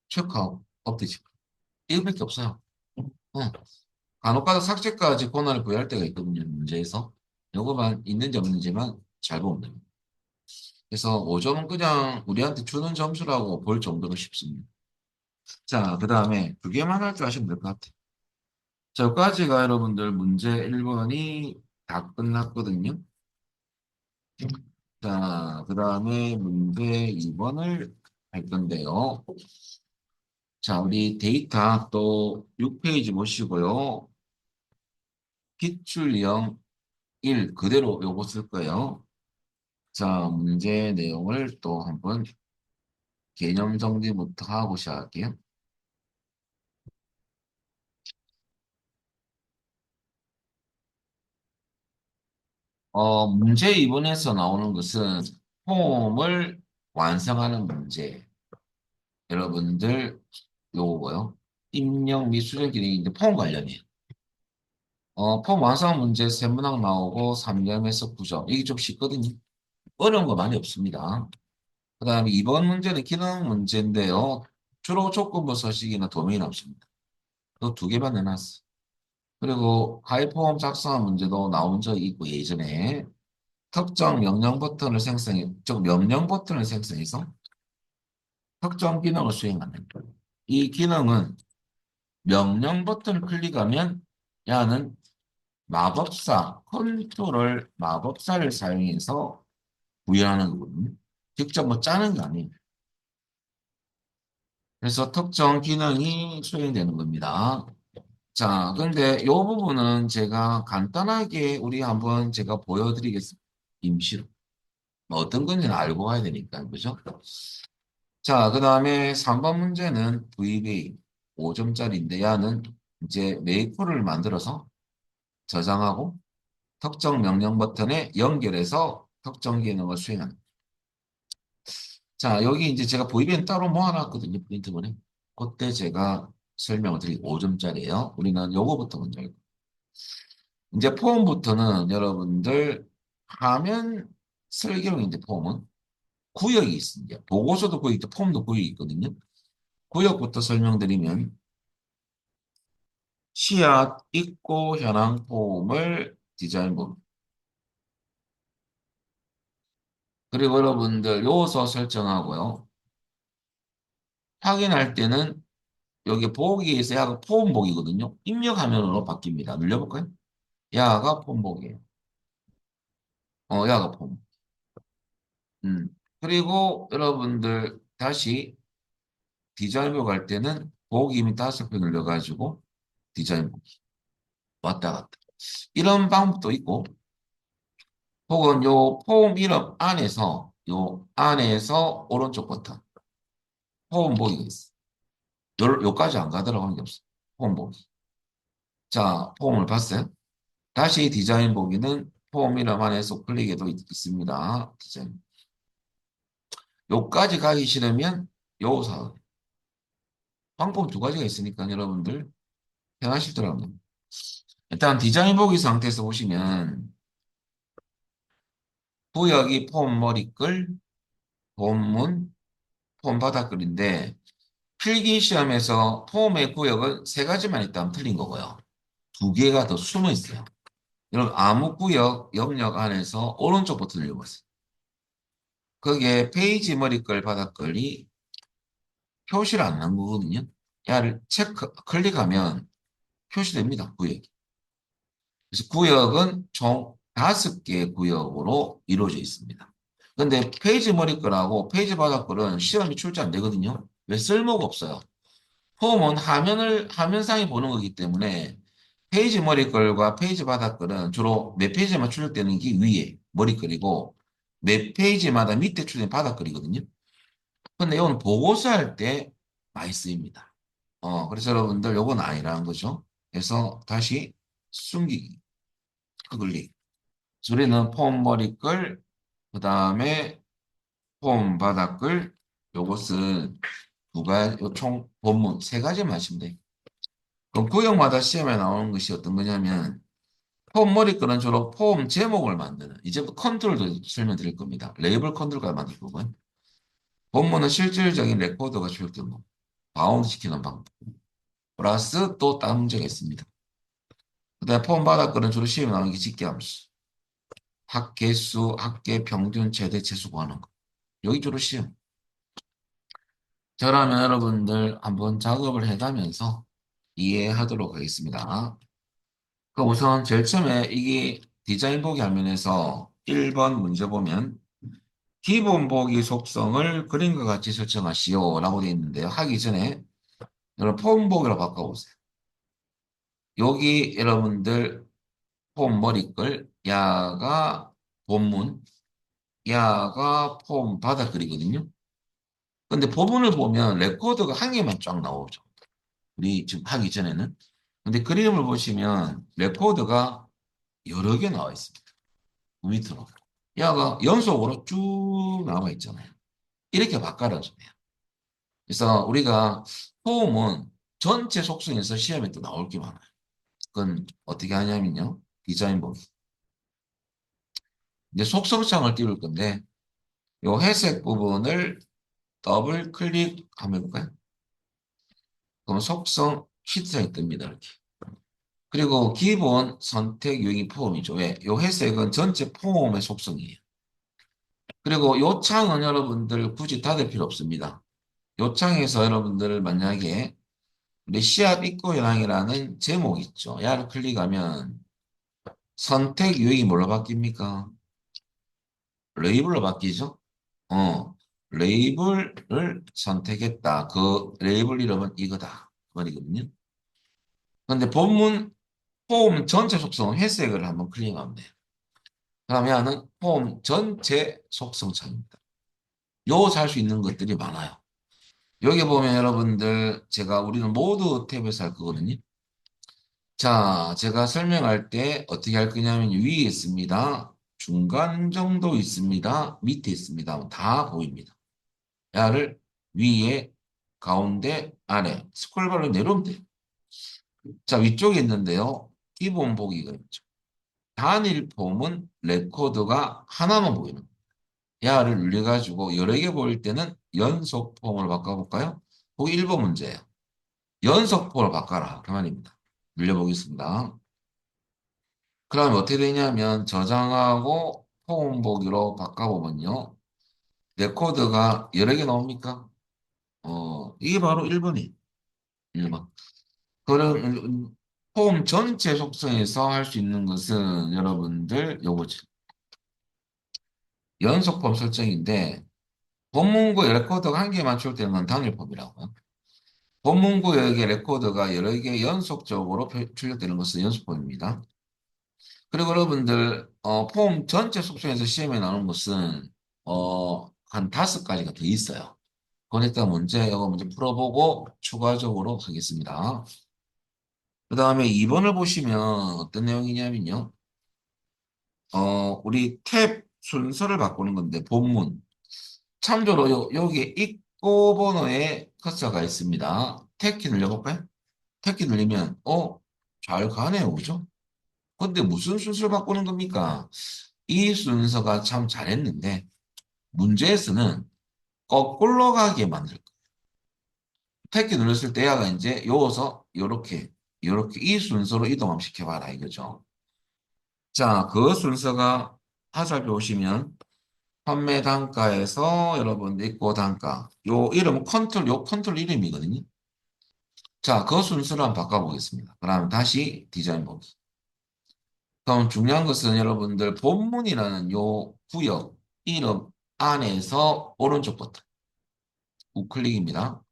체크하고, 업데이트. 이거밖에 없어요. 응. 간혹가다 삭제까지 권한을 부여할 때가 있거든요. 문제에서. 요거만 있는지 없는지만 잘 보면 됩니다. 그래서 5점은 그냥 우리한테 주는 점수라고 볼 정도로 쉽습니다. 자, 그 다음에 두 개만 할 줄 아시면 될 것 같아요. 자, 여기까지가 여러분들 문제 1번이 다 끝났거든요. 자, 그 다음에 문제 2번을 할 건데요. 자, 우리 데이터 또 6페이지 보시고요. 기출형 1 그대로 요거 쓸 거예요. 자, 문제 내용을 또 한번 개념 정리부터 하고 시작할게요. 문제 2번에서 나오는 것은 폼을 완성하는 문제. 여러분들 요거고요. 입력 및 수정 기능인데 폼 관련이에요. 폼 완성 문제 세 문항 나오고 3점에서 9점. 이게 좀 쉽거든요. 어려운 거 많이 없습니다. 그 다음에 이번 문제는 기능 문제인데요. 주로 조건부 서식이나 도메인 없습니다. 그 두 개만 내놨어. 그리고 하이폼 작성한 문제도 나온 적이 있고 예전에 특정 명령 버튼을 생성해, 즉 명령 버튼을 생성해서 특정 기능을 수행하는 거예요. 이 기능은 명령 버튼을 클릭하면 야는 컨트롤 마법사를 사용해서 구현하는 거거든요. 직접 뭐 짜는 게 아니에요. 그래서 특정 기능이 수행되는 겁니다. 자, 근데 이 부분은 제가 간단하게 우리 한번 제가 보여드리겠습니다. 임시로. 뭐 어떤 건지는 알고 가야 되니까, 그죠? 자, 그 다음에 3번 문제는 VBA 5점짜리인데, 야는 이제 메이커를 만들어서 저장하고 특정 명령 버튼에 연결해서 특정 기능을 수행하는. 자, 여기 이제 제가 보이밴 따로 모아놨거든요. 프린트본에. 그때 제가 설명을 드리고 5점짜리예요. 우리는 요거부터 먼저 읽고. 이제 폼부터는 여러분들 화면 설계용인데 폼은 구역이 있습니다. 보고서도 구역이 있고 폼도 구역이 있거든요. 구역부터 설명드리면 씨앗 입고 현황 폼을 디자인본. 그리고 여러분들 요소 설정하고요. 확인할 때는 여기 보기에서 야가 폼 보기거든요. 입력 화면으로 바뀝니다. 눌려볼까요? 야가 폼 보기예요. 야가 폼. 그리고 여러분들 다시 디자인부 갈 때는 보기 이미 5번 눌려가지고 디자인 보기 왔다 갔다. 이런 방법도 있고 혹은 요 폼 이름 안에서 요 안에서 오른쪽 버튼 폼 보기가 있어. 요까지 안 가더라고 하는 게 없어. 폼 보기. 자, 폼을 봤어요? 다시 디자인 보기는 폼 이름 안에서 클릭해도 있습니다. 디자인. 요까지 가기 싫으면 요 사. 방법 두 가지가 있으니까 여러분들 편하실 줄 알아요. 일단 디자인 보기 상태에서 보시면 구역이 폼 머리글, 본문, 폼 바닥글인데 필기 시험에서 폼의 구역은 세 가지만 있다면 틀린 거고요. 두 개가 더 숨어 있어요. 여러분 아무 구역 영역 안에서 오른쪽 버튼 눌러보세요. 그게 페이지 머리글 바닥글이 표시를 안 난 거거든요. 야를 체크 클릭하면 표시됩니다. 구역이. 그래서 구역은 총 5개의 구역으로 이루어져 있습니다. 근데 페이지 머리글하고 페이지 바닥글은 시험이 출제 안 되거든요. 왜 쓸모가 없어요. 폼은 화면상에 보는 거기 때문에 페이지 머리글과 페이지 바닥글은 주로 몇 페이지만 출력되는 게 위에 머리글이고 몇 페이지마다 밑에 출력된 바닥글이거든요. 근데 이건 보고서 할 때 많이 쓰입니다. 그래서 여러분들 요건 아니라는 거죠. 그래서 다시 숨기기, 클릭. 우리는 폼 머리글, 그 다음에 폼 바닥글, 요것은 총 본문 세 가지만 하시면 돼요. 그럼 구역마다 시험에 나오는 것이 어떤 거냐면 폼 머리글은 주로 폼 제목을 만드는 이제부터 컨트롤도 설명드릴 겁니다. 레이블 컨트롤까지 만들 거고요. 본문은 실질적인 레코더가 출력되는 거. 바운드 시키는 방법. 플러스 또 다른 문제가 있습니다. 그다음에 폼 바닥글은 주로 시험에 나오는 게 집계함수. 합계수, 합계, 평균, 최대, 최소 구하는 거. 여기 주로 시험. 저라면 여러분들 한번 작업을 해가면서 이해하도록 하겠습니다. 그럼 우선 제일 처음에 이게 디자인 보기 화면에서 1번 문제 보면 기본 보기 속성을 그림과 같이 설정하시오 라고 되어 있는데요. 하기 전에 여러분 폼 보기로 바꿔보세요. 여기 여러분들 폼 머리글 야가 본문 야가 폼 바닥글이거든요. 근데 부분을 보면 레코드가 한 개만 쫙 나오죠. 우리 지금 하기 전에는. 근데 그림을 보시면 레코드가 여러 개 나와 있습니다. 밑으로. 야가 연속으로 쭉 나와 있잖아요. 이렇게 바꿔라주네요. 그래서 우리가 포음은 전체 속성에서 시험에 또 나올 게 많아요. 그건 어떻게 하냐면요. 디자인 보기. 이제 속성창을 띄울 건데 요 회색 부분을 더블 클릭하면 볼까요? 그럼 속성 시트장이 뜹니다. 이렇게. 그리고 기본 선택 유형이 폼이죠. 왜? 요 회색은 전체 폼의 속성이에요. 그리고 요 창은 여러분들 굳이 닫을 필요 없습니다. 요 창에서 여러분들 만약에 우리 씨앗 입고 현황이라는 제목 있죠. 야를 클릭하면 선택 유형이 뭘로 바뀝니까? 레이블로 바뀌죠. 어, 레이블을 선택했다. 그 레이블 이름은 이거다. 그 말이거든요. 근데 본문 폼 전체 속성 회색을 한번 클릭하면 돼요. 그러면은 폼 전체 속성 창입니다. 요 살 수 있는 것들이 많아요. 여기 보면 여러분들 제가 우리는 모두 탭에서 할 거거든요. 자, 제가 설명할 때 어떻게 할 거냐면 위에 있습니다. 중간 정도 있습니다. 밑에 있습니다. 다 보입니다. 야를 위에, 가운데, 아래 스크롤바를 내려오면 돼요. 자, 위쪽에 있는데요. 기본 보기가 있죠. 단일 폼은 레코드가 하나만 보이는 거예요. 야를 눌려가지고 여러 개 보일 때는 연속 폼으로 바꿔볼까요? 보기 1번 문제예요. 연속 폼으로 바꿔라. 그 말입니다. 눌려보겠습니다. 그러면 어떻게 되냐면 저장하고 폼 보기로 바꿔보면요. 레코드가 여러 개 나옵니까? 이게 바로 1번이에요. 1번. 그럼 폼 전체 속성에서 할 수 있는 것은 여러분들 요거죠. 연속 폼 설정인데 본문구에 레코드가 한 개 맞출 때는 단일 폼이라고요. 본문구역에 레코드가 여러 개 연속적으로 출력되는 것은 연속폼입니다. 그리고 여러분들 폼 전체 속성에서 시험에 나오는 것은 한 5가지가 더 있어요. 그러니까 문제 이거 문제 풀어보고 추가적으로 하겠습니다. 그 다음에 2번을 보시면 어떤 내용이냐면요. 우리 탭 순서를 바꾸는 건데 본문 참조로 여기에 입고 번호에 커서가 있습니다. 탭키 눌려볼까요? 탭키 눌리면 잘 가네요. 그죠? 근데 무슨 순서를 바꾸는 겁니까? 이 순서가 참 잘했는데 문제에서는 거꾸로 가게 만들 거예요. 탭키 눌렀을 때 얘가 이제 요어서 요렇게 이 순서로 이동함 시켜봐라 이거죠. 자, 그 순서가 화살표 보시면 판매 단가에서 여러분 입고 단가 요 이름 요 컨트롤 이름이거든요. 자, 그 순서를 한번 바꿔보겠습니다. 그럼 다시 디자인 보기. 그럼 중요한 것은 여러분들 본문이라는 요 구역 이름 안에서 오른쪽 버튼 우클릭입니다.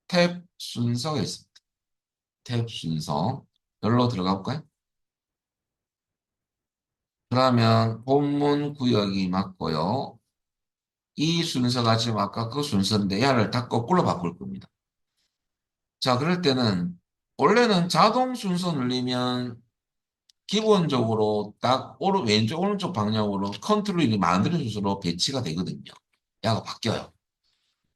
탭 순서가 있습니다. 탭 순서 열로 들어가 볼까요? 그러면 본문 구역이 맞고요. 이 순서가 지금 아까 그 순서인데 얘를 다 거꾸로 바꿀 겁니다. 자, 그럴 때는 원래는 자동 순서 눌리면 기본적으로 딱 왼쪽 오른쪽 방향으로 컨트롤이 만드는 순서로 배치가 되거든요. 얘가 바뀌어요.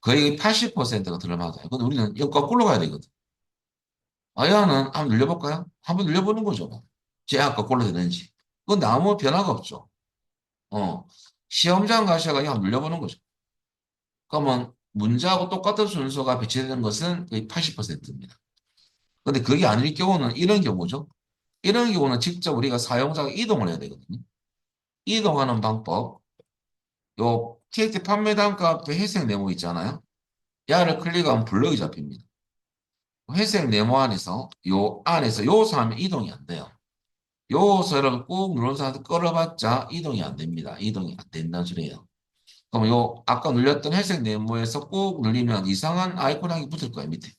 거의 80%가 들어맞아요. 근데 우리는 이거 거꾸로 가야 되거든. 얘는 한번 눌려볼까요? 한번 눌려보는 거죠. 제가 거꾸로 되는지. 그건 아무 변화가 없죠. 어, 시험장 가셔가지고 한번 눌려보는 거죠. 그러면 문제하고 똑같은 순서가 배치되는 것은 거의 80%입니다. 근데 그게 아닐 경우는 이런 경우죠. 이런 경우는 직접 우리가 사용자가 이동을 해야 되거든요. 이동하는 방법, 요 TXT 판매 단가 앞에 회색 네모 있잖아요. 야를 클릭하면 블럭이 잡힙니다. 회색 네모 안에서 요 안에서 요소 하면 이동이 안 돼요. 요소를 꾹 누른 상태 끌어봤자 이동이 안 됩니다. 이동이 안 된다는 소리예요. 그럼 요 아까 눌렸던 회색 네모에서 꾹 눌리면 이상한 아이콘 한개 붙을 거예요. 밑에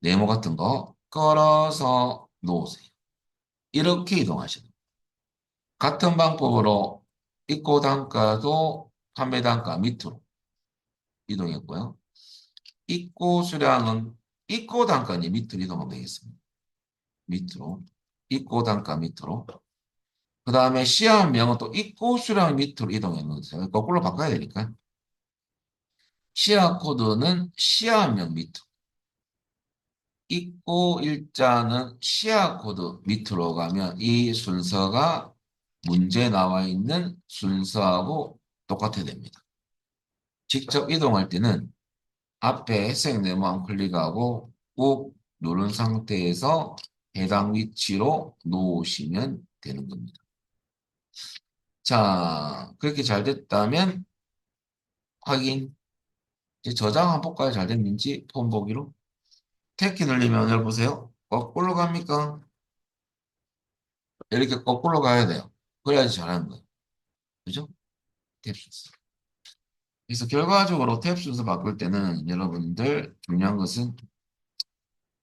네모 같은 거 끌어서 놓으세요. 이렇게 이동하시는 거예요. 같은 방법으로 입고 단가도 판매 단가 밑으로 이동했고요. 입고 수량은 입고 단가는 밑으로 이동하면 되겠습니다. 밑으로. 입고 단가 밑으로. 그 다음에 시야명은 또 입고 수량 밑으로 이동해 놓으세요. 거꾸로 바꿔야 되니까. 시야 코드는 시야명 밑으로. 입고 일자는 시야 코드 밑으로 가면 이 순서가 문제 나와 있는 순서하고 똑같아야 됩니다. 직접 이동할 때는 앞에 회색 네모한 클릭하고 꾹 누른 상태에서 해당 위치로 놓으시면 되는 겁니다. 자, 그렇게 잘 됐다면 확인. 이제 저장 한번 볼까요? 잘 됐는지 폼 보기로. 탭키 눌리면 열보세요. 거꾸로 갑니까? 이렇게 거꾸로 가야 돼요. 그래야지 잘하는 거예요. 그죠? 탭 순서. 그래서 결과적으로 탭 순서 바꿀 때는 여러분들 중요한 것은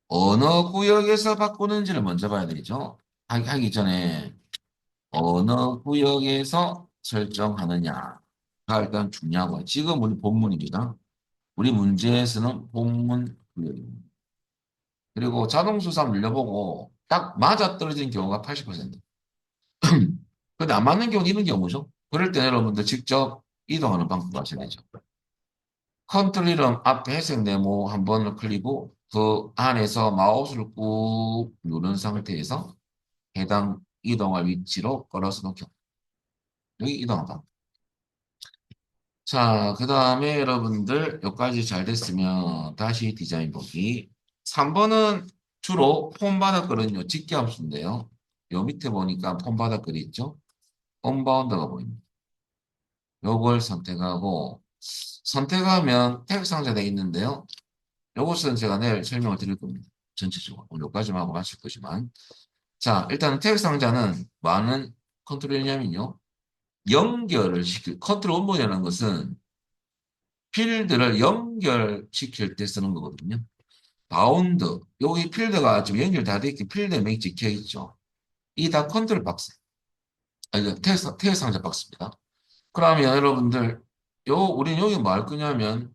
어느 구역에서 바꾸는지를 먼저 봐야 되죠. 하기 전에 어느 구역에서 설정하느냐가 일단 중요하고 지금 우리 본문입니다. 우리 문제에서는 본문 구역입니다. 그리고 자동 수사 눌려보고 딱 맞아떨어지는 경우가 80%. 근데 안 맞는 경우는 이런 경우죠. 그럴 때 여러분들 직접 이동하는 방법을 하셔야 되죠. 컨트롤 이름 앞에 회색 네모 한 번을 클릭하고 그 안에서 마우스를 꾹 누른 상태에서 해당 이동할 위치로 걸어서 놓겨. 여기 이동한다. 자, 그 다음에 여러분들 여기까지 잘 됐으면 다시 디자인 보기. 3번은 주로 폼 바닥글은요, 직기 함수인데요. 요 밑에 보니까 폼 바닥글이 있죠? 언바운드가 보입니다. 요걸 선택하고 선택하면 태그 상자되어 있는데요. 요것은 제가 내일 설명을 드릴 겁니다. 전체적으로. 오늘 여기까지만 하고 마칠 거지만. 자, 일단 태그 상자는 많은 컨트롤이냐면요. 연결을 시킬, 컨트롤 원본이라는 것은 필드를 연결시킬 때 쓰는 거거든요. 바운드, 여기 필드가 지금 연결 다 돼 있게 필드 명이 찍혀 있죠. 이 다 컨트롤 박스, 아니, 태그 상자 박스입니다. 그러면 여러분들, 우리는 여기 뭐 할 거냐면,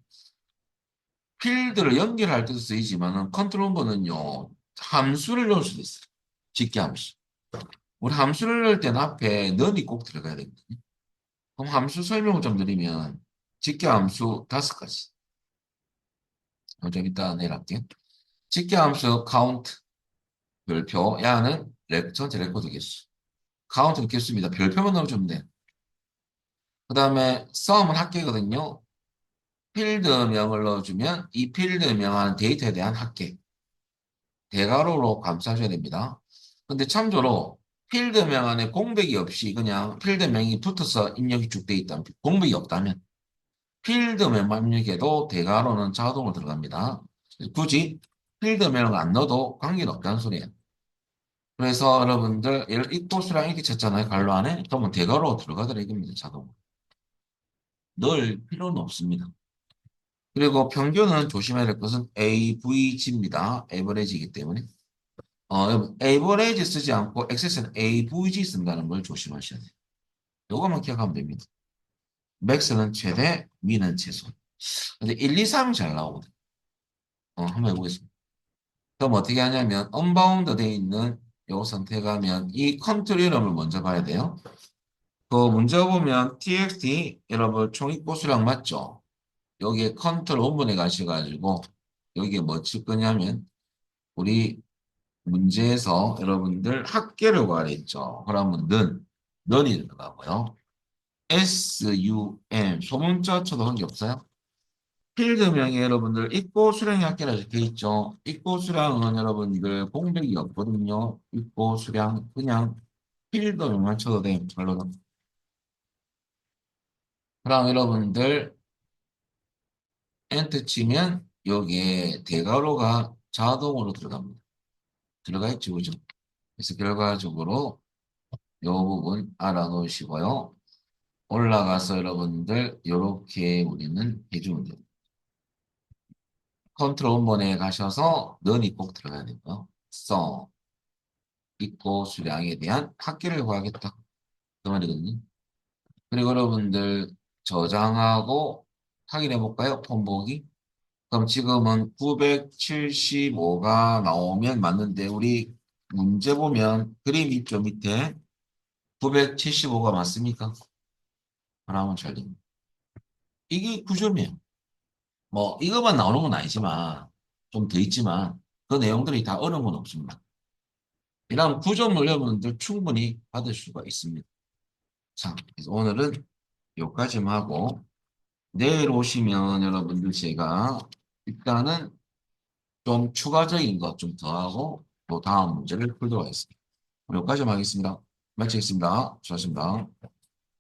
필드를 연결할 때도 쓰이지만은 컨트롤 원본은요, 함수를 넣을 수도 있어요. 직계 함수. 우리 함수를 넣을 때는 앞에 넌이 꼭 들어가야 되거든요. 그럼 함수 설명을 좀 드리면, 직계 함수 5가지. 좀 이따 내일 할게요. 직계 함수 카운트, 별표, 야는 전체 레코드 개수. 카운트는 개수입니다. 별표만 넣어주면 돼. 그 다음에 썸은 합계거든요. 필드명을 넣어주면 이 필드명하는 데이터에 대한 합계. 대괄호로 감싸줘야 됩니다. 근데 참조로 필드명 안에 공백이 없이 그냥 필드명이 붙어서 입력이 쭉 돼 있다면, 공백이 없다면 필드명만 입력해도 대괄호는 자동으로 들어갑니다. 굳이 필드명을 안 넣어도 관계는 없다는 소리예요. 그래서 여러분들 예를 입도수랑 이렇게 쳤잖아요. 괄호 안에. 그러면 대괄호 들어가더라 이겁니다. 자동. 넣을 필요는 없습니다. 그리고 평균은 조심해야 될 것은 AVG입니다. 에버레지이기 때문에. 에버레지 쓰지 않고 엑세스는 AVG 쓴다는 걸 조심하셔야 돼요. 요거만 기억하면 됩니다. 맥스는 최대, 미는 최소. 근데 1, 2, 3이 잘 나오거든. 한번 해보겠습니다. 그럼 어떻게 하냐면 언바운드 돼 있는 요거 선택하면 이 컨트롤 이름을 먼저 봐야 돼요. 그 문제 보면 txt 여러분 총입 보수량 맞죠? 여기에 컨트롤 원본에 가셔가지고 여기에 뭐 칠 거냐면 우리 문제에서 여러분들 합계를 구하랬죠. 그러면 는이 들어가고요. SUM 소문자 쳐도 관계 없어요. 필드명에 여러분들 입고 수량이 합계라 적혀 있죠. 입고 수량은 여러분들 공백이 없거든요. 입고 수량 그냥 필드명만 쳐도 돼요. 말로는. 그럼 여러분들 엔터 치면 여기에 대괄호가 자동으로 들어갑니다. 들어가 있죠, 그죠? 그래서 결과적으로 이 부분 알아놓으시고요. 올라가서 여러분들 이렇게 우리는 해주면 돼요. 컨트롤 원본에 가셔서 넌이 꼭 들어가야 되고요. 써 있고 수량에 대한 합계를 구하겠다. 그 말이거든요. 그리고 여러분들 저장하고 확인해 볼까요? 폰 보기. 그럼 지금은 975가 나오면 맞는데 우리 문제 보면 그림 있죠 밑에 975가 맞습니까? 하나만 잘 됩니다. 이게 9점이에요. 뭐 이것만 나오는 건 아니지만 좀 더 있지만 그 내용들이 다 어려운 건 없습니다. 이런 9점을 여러분들 충분히 받을 수가 있습니다. 자, 그래서 오늘은 여기까지만 하고 내일 오시면 여러분들 제가 일단은 좀 추가적인 것 좀 더하고 또 다음 문제를 풀도록 하겠습니다. 여기까지만 하겠습니다. 마치겠습니다. 수고하셨습니다.